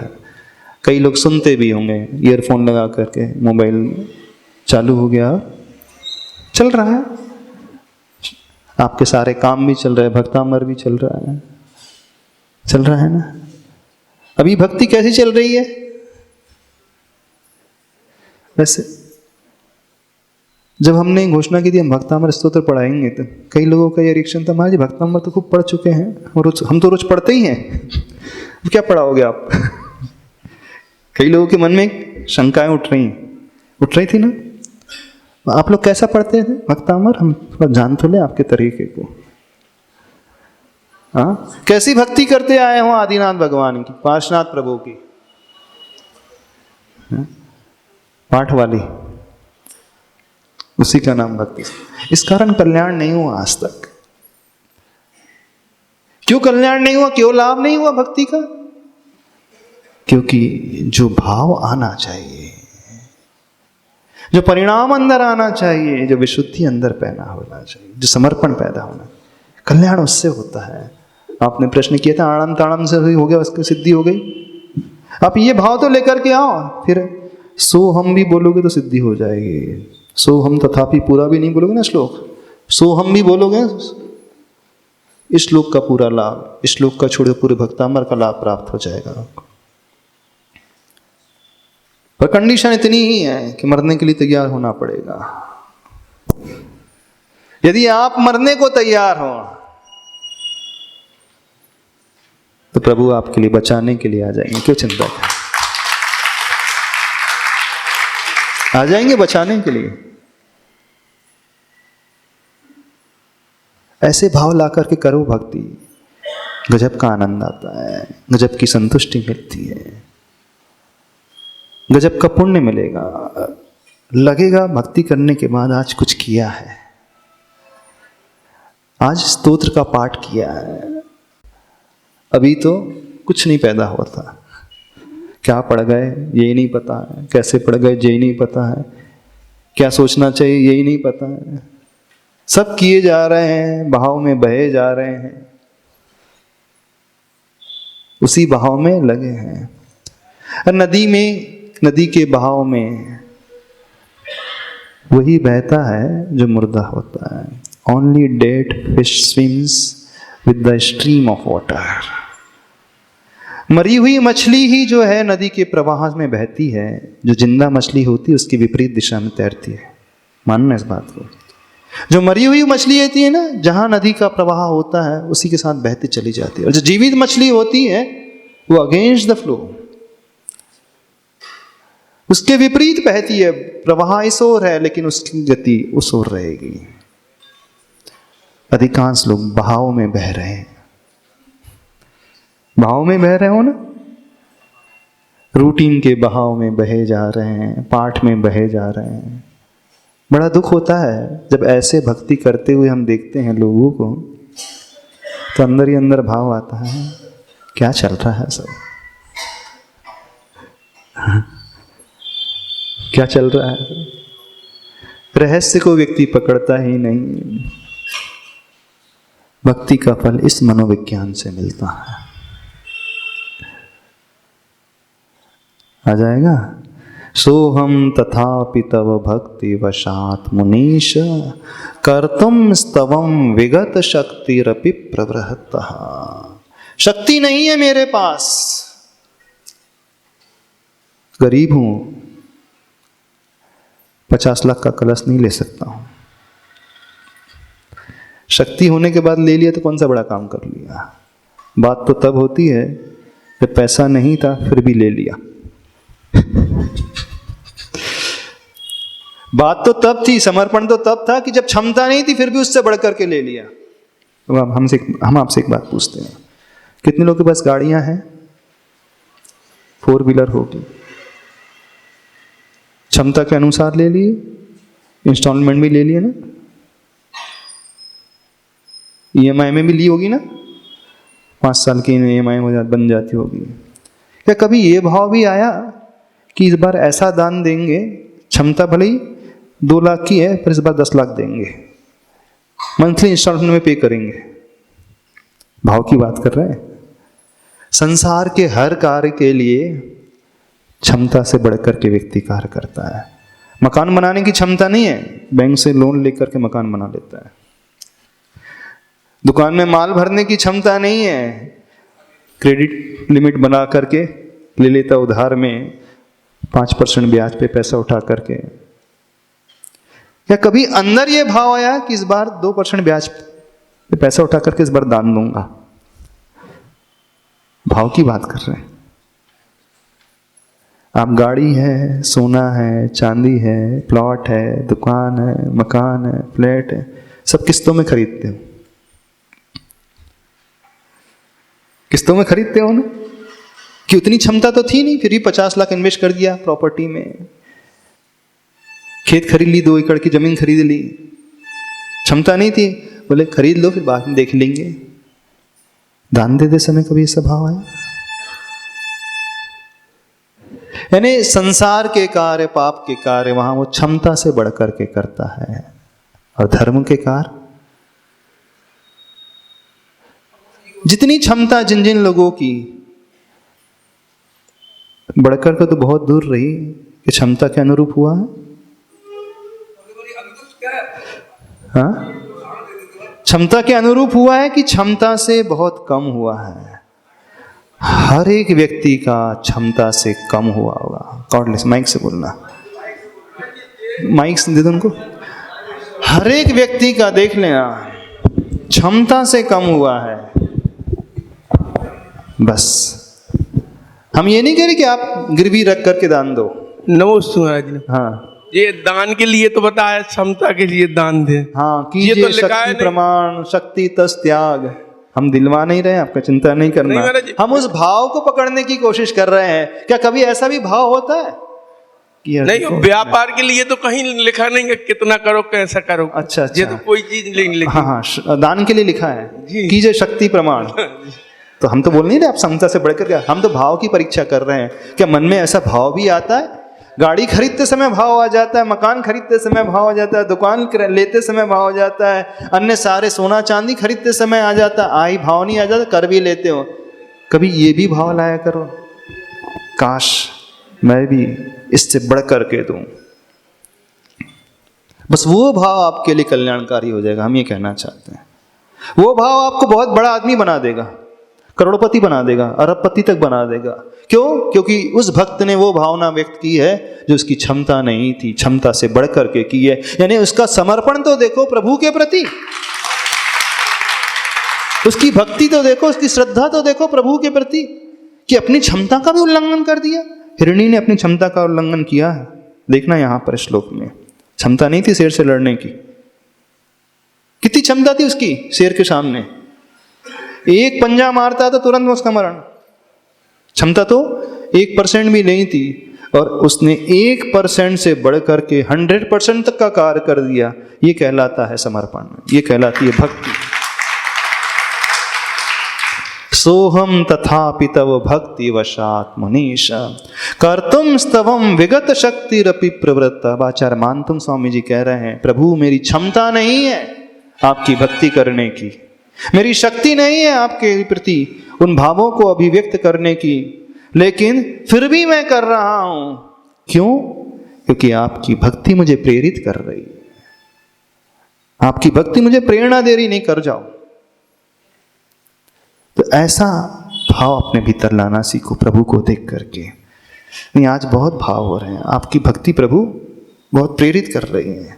कई लोग सुनते भी होंगे, ईयरफोन लगा करके मोबाइल चालू हो गया, चल रहा है, आपके सारे काम भी चल रहे हैं, भक्तामर भी चल रहा है ना। अभी भक्ति कैसी चल रही है? वैसे जब हमने घोषणा की थी हम भक्तामर स्तोत्र पढ़ाएंगे, तो कई लोगों का ये रिएक्शन था, महाराज भक्तामर तो खूब पढ़ चुके हैं और हम तो रोज पढ़ते ही हैं, क्या पढ़ाओगे आप? कई लोगों के मन में शंकाएं उठ रही थी ना। आप लोग कैसा पढ़ते थे भक्तामर? हम थोड़ा जान तो ले आपके तरीके को। हाँ, कैसी भक्ति करते आए हो आदिनाथ भगवान की, पार्श्वनाथ प्रभु की, पाठ वाली, उसी का नाम भक्ति। इस कारण कल्याण नहीं हुआ आज तक। क्यों कल्याण नहीं हुआ, क्यों लाभ नहीं हुआ भक्ति का? क्योंकि जो भाव आना चाहिए, जो परिणाम अंदर आना चाहिए, जो विशुद्धि अंदर पैदा होना चाहिए, जो समर्पण पैदा होना, कल्याण उससे होता है। आपने प्रश्न किया था आनंद ताणम से हो गया, उसकी सिद्धि हो गई। आप ये भाव तो लेकर के आओ, फिर सो हम भी बोलोगे तो सिद्धि हो जाएगी। सो हम तथापि पूरा भी नहीं बोलोगे ना श्लोक, सो हम भी बोलोगे, इस श्लोक का पूरा लाभ, इस श्लोक का छोड़े पूरे भक्तामर का लाभ प्राप्त हो जाएगा आपको। पर कंडीशन इतनी ही है कि मरने के लिए तैयार होना पड़ेगा। यदि आप मरने को तैयार हो तो प्रभु आपके लिए बचाने के लिए आ जाएंगे। क्यों चिंता करें, आ जाएंगे बचाने के लिए। ऐसे भाव ला करके करो भक्ति, गजब का आनंद आता है, गजब की संतुष्टि मिलती है, गजब का पुण्य मिलेगा। लगेगा भक्ति करने के बाद आज कुछ किया है, आज स्तोत्र का पाठ किया है। अभी तो कुछ नहीं पैदा हुआ था, क्या पढ़ गए यही नहीं पता है, कैसे पढ़ गए यही नहीं पता है, क्या सोचना चाहिए यही नहीं पता है। सब किए जा रहे हैं, भाव में बहे जा रहे हैं, उसी भाव में लगे हैं। नदी के बहाव में वही बहता है जो मुर्दा होता है। Only dead fish swims with the stream of water. मरी हुई मछली ही जो है नदी के प्रवाह में बहती है, जो जिंदा मछली होती है उसकी विपरीत दिशा में तैरती है। मानना इस बात को। जो मरी हुई मछली होती है ना, जहां नदी का प्रवाह होता है उसी के साथ बहती चली जाती है, और जो जीवित मछली होती है वो अगेंस्ट द फ्लो, उसके विपरीत बहती है। प्रवाह इस ओर है लेकिन उसकी गति उस ओर रहेगी। अधिकांश लोग बहाव में बह रहे हैं। बहाव में बह रहे हो ना, रूटीन के बहाव में बहे जा रहे हैं, पाठ में बहे जा रहे हैं। बड़ा दुख होता है जब ऐसे भक्ति करते हुए हम देखते हैं लोगों को, तो अंदर ही अंदर भाव आता है क्या चल रहा है सब, क्या चल रहा है। रहस्य को व्यक्ति पकड़ता ही नहीं। भक्ति का फल इस मनोविज्ञान से मिलता है। आ जाएगा। सोहम तथापि तव भक्ति वशात मुनीश कर्तुम स्तवम विगत शक्तिरपि प्रवृहतः। शक्ति नहीं है मेरे पास, गरीब हूं, 50 लाख का कलश नहीं ले सकता हूं। शक्ति होने के बाद ले लिया तो कौन सा बड़ा काम कर लिया। बात तो तब होती है जब पैसा नहीं था फिर भी ले लिया। बात तो तब थी, समर्पण तो तब था कि जब क्षमता नहीं थी फिर भी उससे बढ़ करके ले लिया। तो हम आपसे एक बात पूछते हैं, कितने लोगों के पास गाड़ियां हैं, 4 व्हीलर होगी, क्षमता के अनुसार ले लिए, इंस्टॉलमेंट भी ले लिए ना, EMI में भी ली होगी ना, 5 साल की EMI बन जाती होगी। क्या कभी ये भाव भी आया कि इस बार ऐसा दान देंगे, क्षमता भले ही 2 लाख की है पर इस बार 10 लाख देंगे, मंथली इंस्टॉलमेंट में पे करेंगे। भाव की बात कर रहे हैं। संसार के हर कार्य के लिए क्षमता से बढ़कर के व्यक्ति कार्य करता है। मकान बनाने की क्षमता नहीं है, बैंक से लोन लेकर के मकान बना लेता है। दुकान में माल भरने की क्षमता नहीं है, क्रेडिट लिमिट बना करके ले लेता उधार में 5% ब्याज पे पैसा उठा करके। या कभी अंदर ये भाव आया कि इस बार 2% ब्याज पे पैसा उठा करके इस बार दान दूंगा? भाव की बात कर रहे हैं आप। गाड़ी है, सोना है, चांदी है, प्लॉट है, दुकान है, मकान है, फ्लैट है, सब किस्तों में खरीदते हो। किस्तों में खरीदते हो ना, कि उतनी क्षमता तो थी नहीं, फिर भी 50 लाख इन्वेस्ट कर दिया प्रॉपर्टी में, खेत खरीद ली, 2 एकड़ की जमीन खरीद ली। क्षमता नहीं थी, बोले खरीद लो फिर बाद में देख लेंगे। दान देते समय कभी ऐसा भाव आया? यानी संसार के कार्य, पाप के कार्य वहां वो क्षमता से बढ़ करके करता है, और धर्म के कार्य जितनी क्षमता जिन जिन लोगों की बढ़कर के तो बहुत दूर रही कि क्षमता के अनुरूप हुआ है। हाँ, क्षमता के अनुरूप हुआ है कि क्षमता से बहुत कम हुआ है? हर एक व्यक्ति का क्षमता से कम हुआ होगा। कॉर्डलेस माइक से बोलना, माइक से दे दो उनको। हर एक व्यक्ति का देख लेना क्षमता से कम हुआ है। बस हम ये नहीं कह रहे कि आप गिरवी रख करके दान दो। नमस्ते महाराज जी। हाँ, ये दान के लिए तो बताया, क्षमता के लिए दान दे। हाँ, ये कीजिए तो लिखा है शक्ति नहीं। प्रमाण, शक्ति तस त्याग। हम दिलवा नहीं रहे, आपका चिंता नहीं करना। नहीं महाराज जी। हम उस भाव को पकड़ने की कोशिश कर रहे हैं। क्या कभी ऐसा भी भाव होता है कि यार नहीं, देखो, व्यापार के लिए तो कहीं लिखा नहीं है कितना करो कैसा करो। अच्छा, ये तो कोई चीज नहीं लिखी। हाँ हाँ, दान के लिए लिखा है जी। कीजिए शक्ति प्रमाण। तो हम तो बोल नहीं रहे आप क्षमता से बढ़कर क्या, हम तो भाव की परीक्षा कर रहे हैं। क्या मन में ऐसा भाव भी आता है? गाड़ी खरीदते समय भाव आ जाता है, मकान खरीदते समय भाव आ जाता है, दुकान लेते समय भाव आ जाता है, अन्य सारे सोना चांदी खरीदते समय आ जाता है। आई भाव नहीं आ जाता, कर भी लेते हो। कभी ये भी भाव लाया करो, काश मैं भी इससे बढ़ करके दूं। बस वो भाव आपके लिए कल्याणकारी हो जाएगा। हम ये कहना चाहते हैं, वो भाव आपको बहुत बड़ा आदमी बना देगा, करोड़पति बना देगा, अरबपति तक बना देगा। क्यों? क्योंकि उस भक्त ने वो भावना व्यक्त की है जो उसकी क्षमता नहीं थी, क्षमता से बढ़ करके की है। यानी उसका समर्पण तो देखो प्रभु के प्रति, उसकी भक्ति तो देखो, उसकी श्रद्धा तो देखो प्रभु के प्रति, कि अपनी क्षमता का भी उल्लंघन कर दिया। हिरणी ने अपनी क्षमता का उल्लंघन किया है। देखना यहां पर श्लोक में, क्षमता नहीं थी शेर से लड़ने की। कितनी क्षमता थी उसकी शेर के सामने? एक पंजा मारता तो तुरंत उसका मरण। क्षमता तो 1% भी नहीं थी, और उसने 1% से बढ़ करके 100% तक का कार्य कर दिया। ये कहलाता है समर्पण, ये कहलाती है भक्ति। सोहम तथापि तव भक्ति वशात मुनीश कर्तुम स्तवम विगत शक्तिरपि प्रवृत्ता। आचार्य मानतुम स्वामी जी कह रहे हैं, प्रभु मेरी क्षमता नहीं है आपकी भक्ति करने की, मेरी शक्ति नहीं है आपके प्रति उन भावों को अभिव्यक्त करने की, लेकिन फिर भी मैं कर रहा हूं। क्यों? क्योंकि आपकी भक्ति मुझे प्रेरित कर रही है, आपकी भक्ति मुझे प्रेरणा दे रही, नहीं कर जाओ। तो ऐसा भाव अपने भीतर लाना सीखो प्रभु को देख करके। नहीं, आज बहुत भाव हो रहे हैं, आपकी भक्ति प्रभु बहुत प्रेरित कर रही है,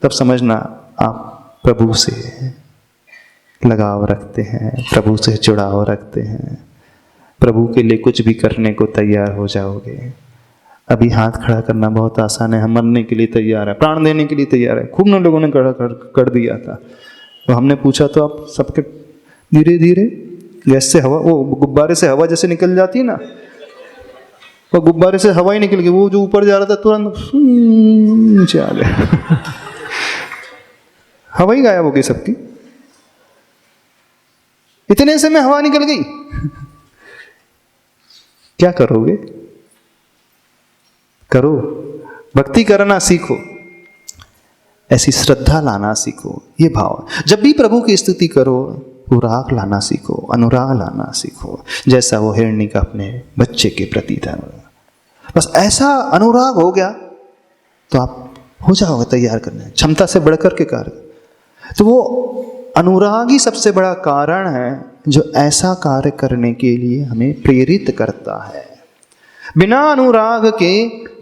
तब समझना आप प्रभु से लगाव रखते हैं, प्रभु से जुड़ाव रखते हैं, प्रभु के लिए कुछ भी करने को तैयार हो जाओगे। अभी हाथ खड़ा करना बहुत आसान है, हम मरने के लिए तैयार है, प्राण देने के लिए तैयार है। खूब न लोगों ने कर दिया था। तो हमने पूछा तो आप सबके धीरे धीरे गैस से हवा, वो गुब्बारे से हवा जैसे निकल जाती है ना, वो गुब्बारे से हवा ही निकल गई, वो जो ऊपर जा रहा था तुरंत नीचे आ गया। हवा ही गायब हो गई सबकी, इतने से में हवा निकल गई। क्या करोगे? करो, भक्ति करना सीखो, ऐसी श्रद्धा लाना सीखो। ये भाव, जब भी प्रभु की स्तुति करो वो राग लाना सीखो, अनुराग लाना सीखो, जैसा वो हिरणी का अपने बच्चे के प्रति था। बस ऐसा अनुराग हो गया तो आप हो जाओगे तैयार करने, क्षमता से बढ़कर के कार्य। तो वो अनुराग ही सबसे बड़ा कारण है जो ऐसा कार्य करने के लिए हमें प्रेरित करता है। बिना अनुराग के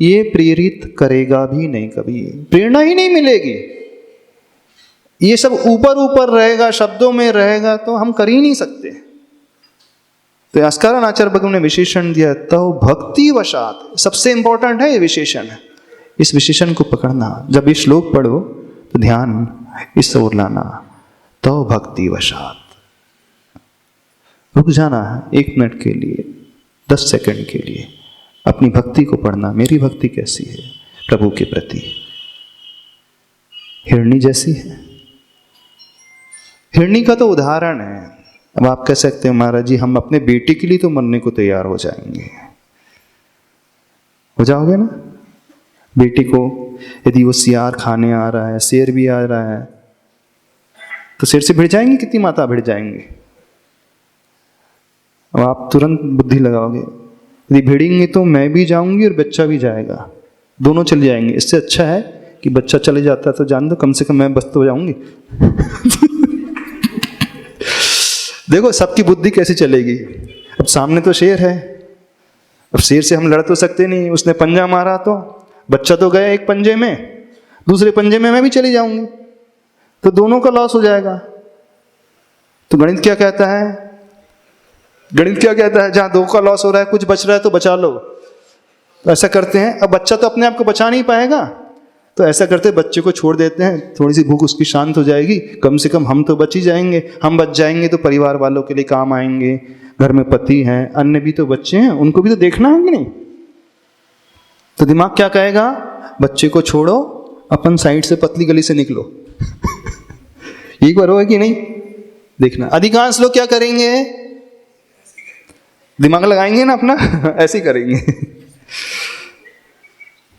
ये प्रेरित करेगा भी नहीं, कभी प्रेरणा ही नहीं मिलेगी। ये सब ऊपर ऊपर रहेगा, शब्दों में रहेगा तो हम कर ही नहीं सकते। तो यास्कारण आचार्य भगवान ने विशेषण दिया तो भक्ति वशात, सबसे इंपॉर्टेंट है ये विशेषण। इस विशेषण को पकड़ना, जब ये श्लोक पढ़ो तो ध्यान इस ओर लाना, तो भक्ति वशात। रुक जाना 1 मिनट के लिए, 10 सेकंड के लिए, अपनी भक्ति को पढ़ना। मेरी भक्ति कैसी है प्रभु के प्रति? हिरणी जैसी है। हिरणी का तो उदाहरण है। अब आप कह सकते हैं महाराज जी हम अपने बेटे के लिए तो मरने को तैयार हो जाएंगे। हो जाओगे ना? बेटे को यदि वो सियार खाने आ रहा है, शेर भी आ रहा है, तो शेर से भिड़ जाएंगे, कितनी माता भिड़ जाएंगे। अब आप तुरंत बुद्धि लगाओगे, यदि भिड़ेंगे तो मैं भी जाऊंगी और बच्चा भी जाएगा, दोनों चले जाएंगे। इससे अच्छा है कि बच्चा चले जाता है तो जान दो, कम से कम मैं बच तो जाऊंगी। देखो सबकी बुद्धि कैसे चलेगी। अब सामने तो शेर है, अब शेर से हम लड़ तो सकते नहीं, उसने पंजा मारा तो बच्चा तो गया एक पंजे में, दूसरे पंजे में मैं भी चली जाऊंगी, तो दोनों का लॉस हो जाएगा। तो गणित क्या कहता है? गणित क्या कहता है? जहां 2 का लॉस हो रहा है, कुछ बच रहा है तो बचा लो। तो ऐसा करते हैं। अब बच्चा तो अपने आप को बचा नहीं पाएगा, तो ऐसा करते हैं बच्चे को छोड़ देते हैं, थोड़ी सी भूख उसकी शांत हो जाएगी, कम से कम हम तो बच ही जाएंगे। हम बच जाएंगे तो परिवार वालों के लिए काम आएंगे, घर में पति हैं, अन्य भी तो बच्चे हैं, उनको भी तो देखना है कि नहीं। तो दिमाग क्या कहेगा? बच्चे को छोड़ो, अपन साइड से पतली गली से निकलो। ये करोगे कि नहीं? देखना अधिकांश लोग क्या करेंगे, दिमाग लगाएंगे ना अपना, ऐसे ही करेंगे।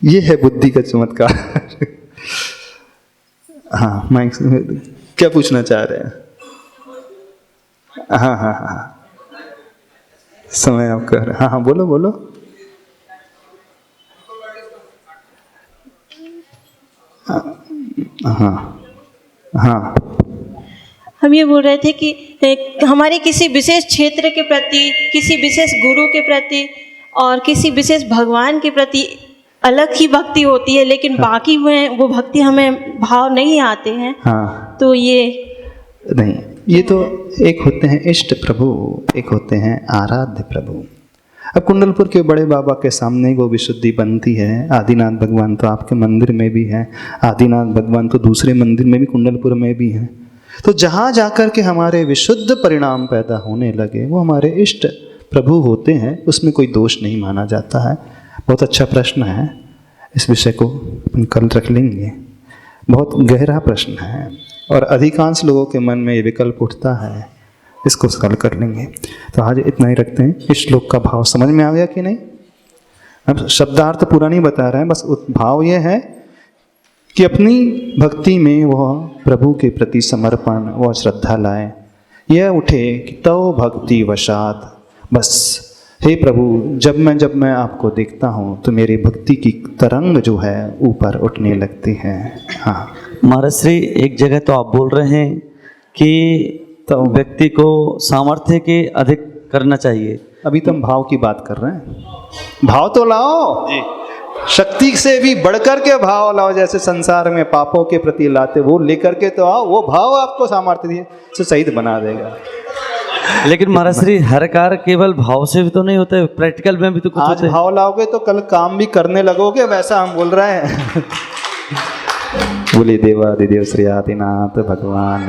ये है बुद्धि का चमत्कार। हाँ माइक, क्या पूछना चाह रहे हैं? हाँ हाँ हाँ समय आप कर। हाँ हाँ बोलो बोलो। हाँ हाँ हम ये बोल रहे थे कि हमारे किसी विशेष क्षेत्र के प्रति, किसी विशेष गुरु के प्रति और किसी विशेष भगवान के प्रति अलग ही भक्ति होती है, लेकिन बाकी में वो भक्ति हमें भाव नहीं आते हैं। हाँ तो ये नहीं, ये तो एक होते हैं इष्ट प्रभु, एक होते हैं आराध्य प्रभु। अब कुंडलपुर के बड़े बाबा के सामने वो विशुद्धि बनती है। आदिनाथ भगवान तो आपके मंदिर में भी है, आदिनाथ भगवान तो दूसरे मंदिर में भी कुंडलपुर में भी है। तो जहाँ जाकर के हमारे विशुद्ध परिणाम पैदा होने लगे वो हमारे इष्ट प्रभु होते हैं, उसमें कोई दोष नहीं माना जाता है। बहुत अच्छा प्रश्न है, इस विषय को अपन कल रख लेंगे। बहुत गहरा प्रश्न है और अधिकांश लोगों के मन में ये विकल्प उठता है, इसको कल कर लेंगे। तो आज इतना ही रखते हैं। इस श्लोक का भाव समझ में आ गया कि नहीं? अब शब्दार्थ पूरा नहीं बता रहे हैं, बस भाव ये है कि अपनी भक्ति में वह प्रभु के प्रति समर्पण व श्रद्धा लाए। यह उठे कि तव भक्ति वशात, बस हे प्रभु जब मैं आपको देखता हूँ तो मेरी भक्ति की तरंग जो है ऊपर उठने लगती है। हाँ महाराज श्री, एक जगह तो आप बोल रहे हैं कि तो व्यक्ति को सामर्थ्य के अधिक करना चाहिए। अभी तो हम भाव की बात कर रहे हैं। भाव तो लाओ जी, शक्ति से भी बढ़कर के भाव लाओ। जैसे संसार में पापों के प्रति लाते, वो लेकर के तो आओ, वो भाव आपको सामर्थ्य से शहीद बना देगा। लेकिन महाराज श्री, हर कार्य केवल भाव से भी तो नहीं होते, प्रैक्टिकल में भी तो कुछ आज होते हैं। भाव लाओगे तो कल काम भी करने लगोगे, वैसा हम बोल रहे हैं। बोले देवादिदेव श्री आदिनाथ भगवान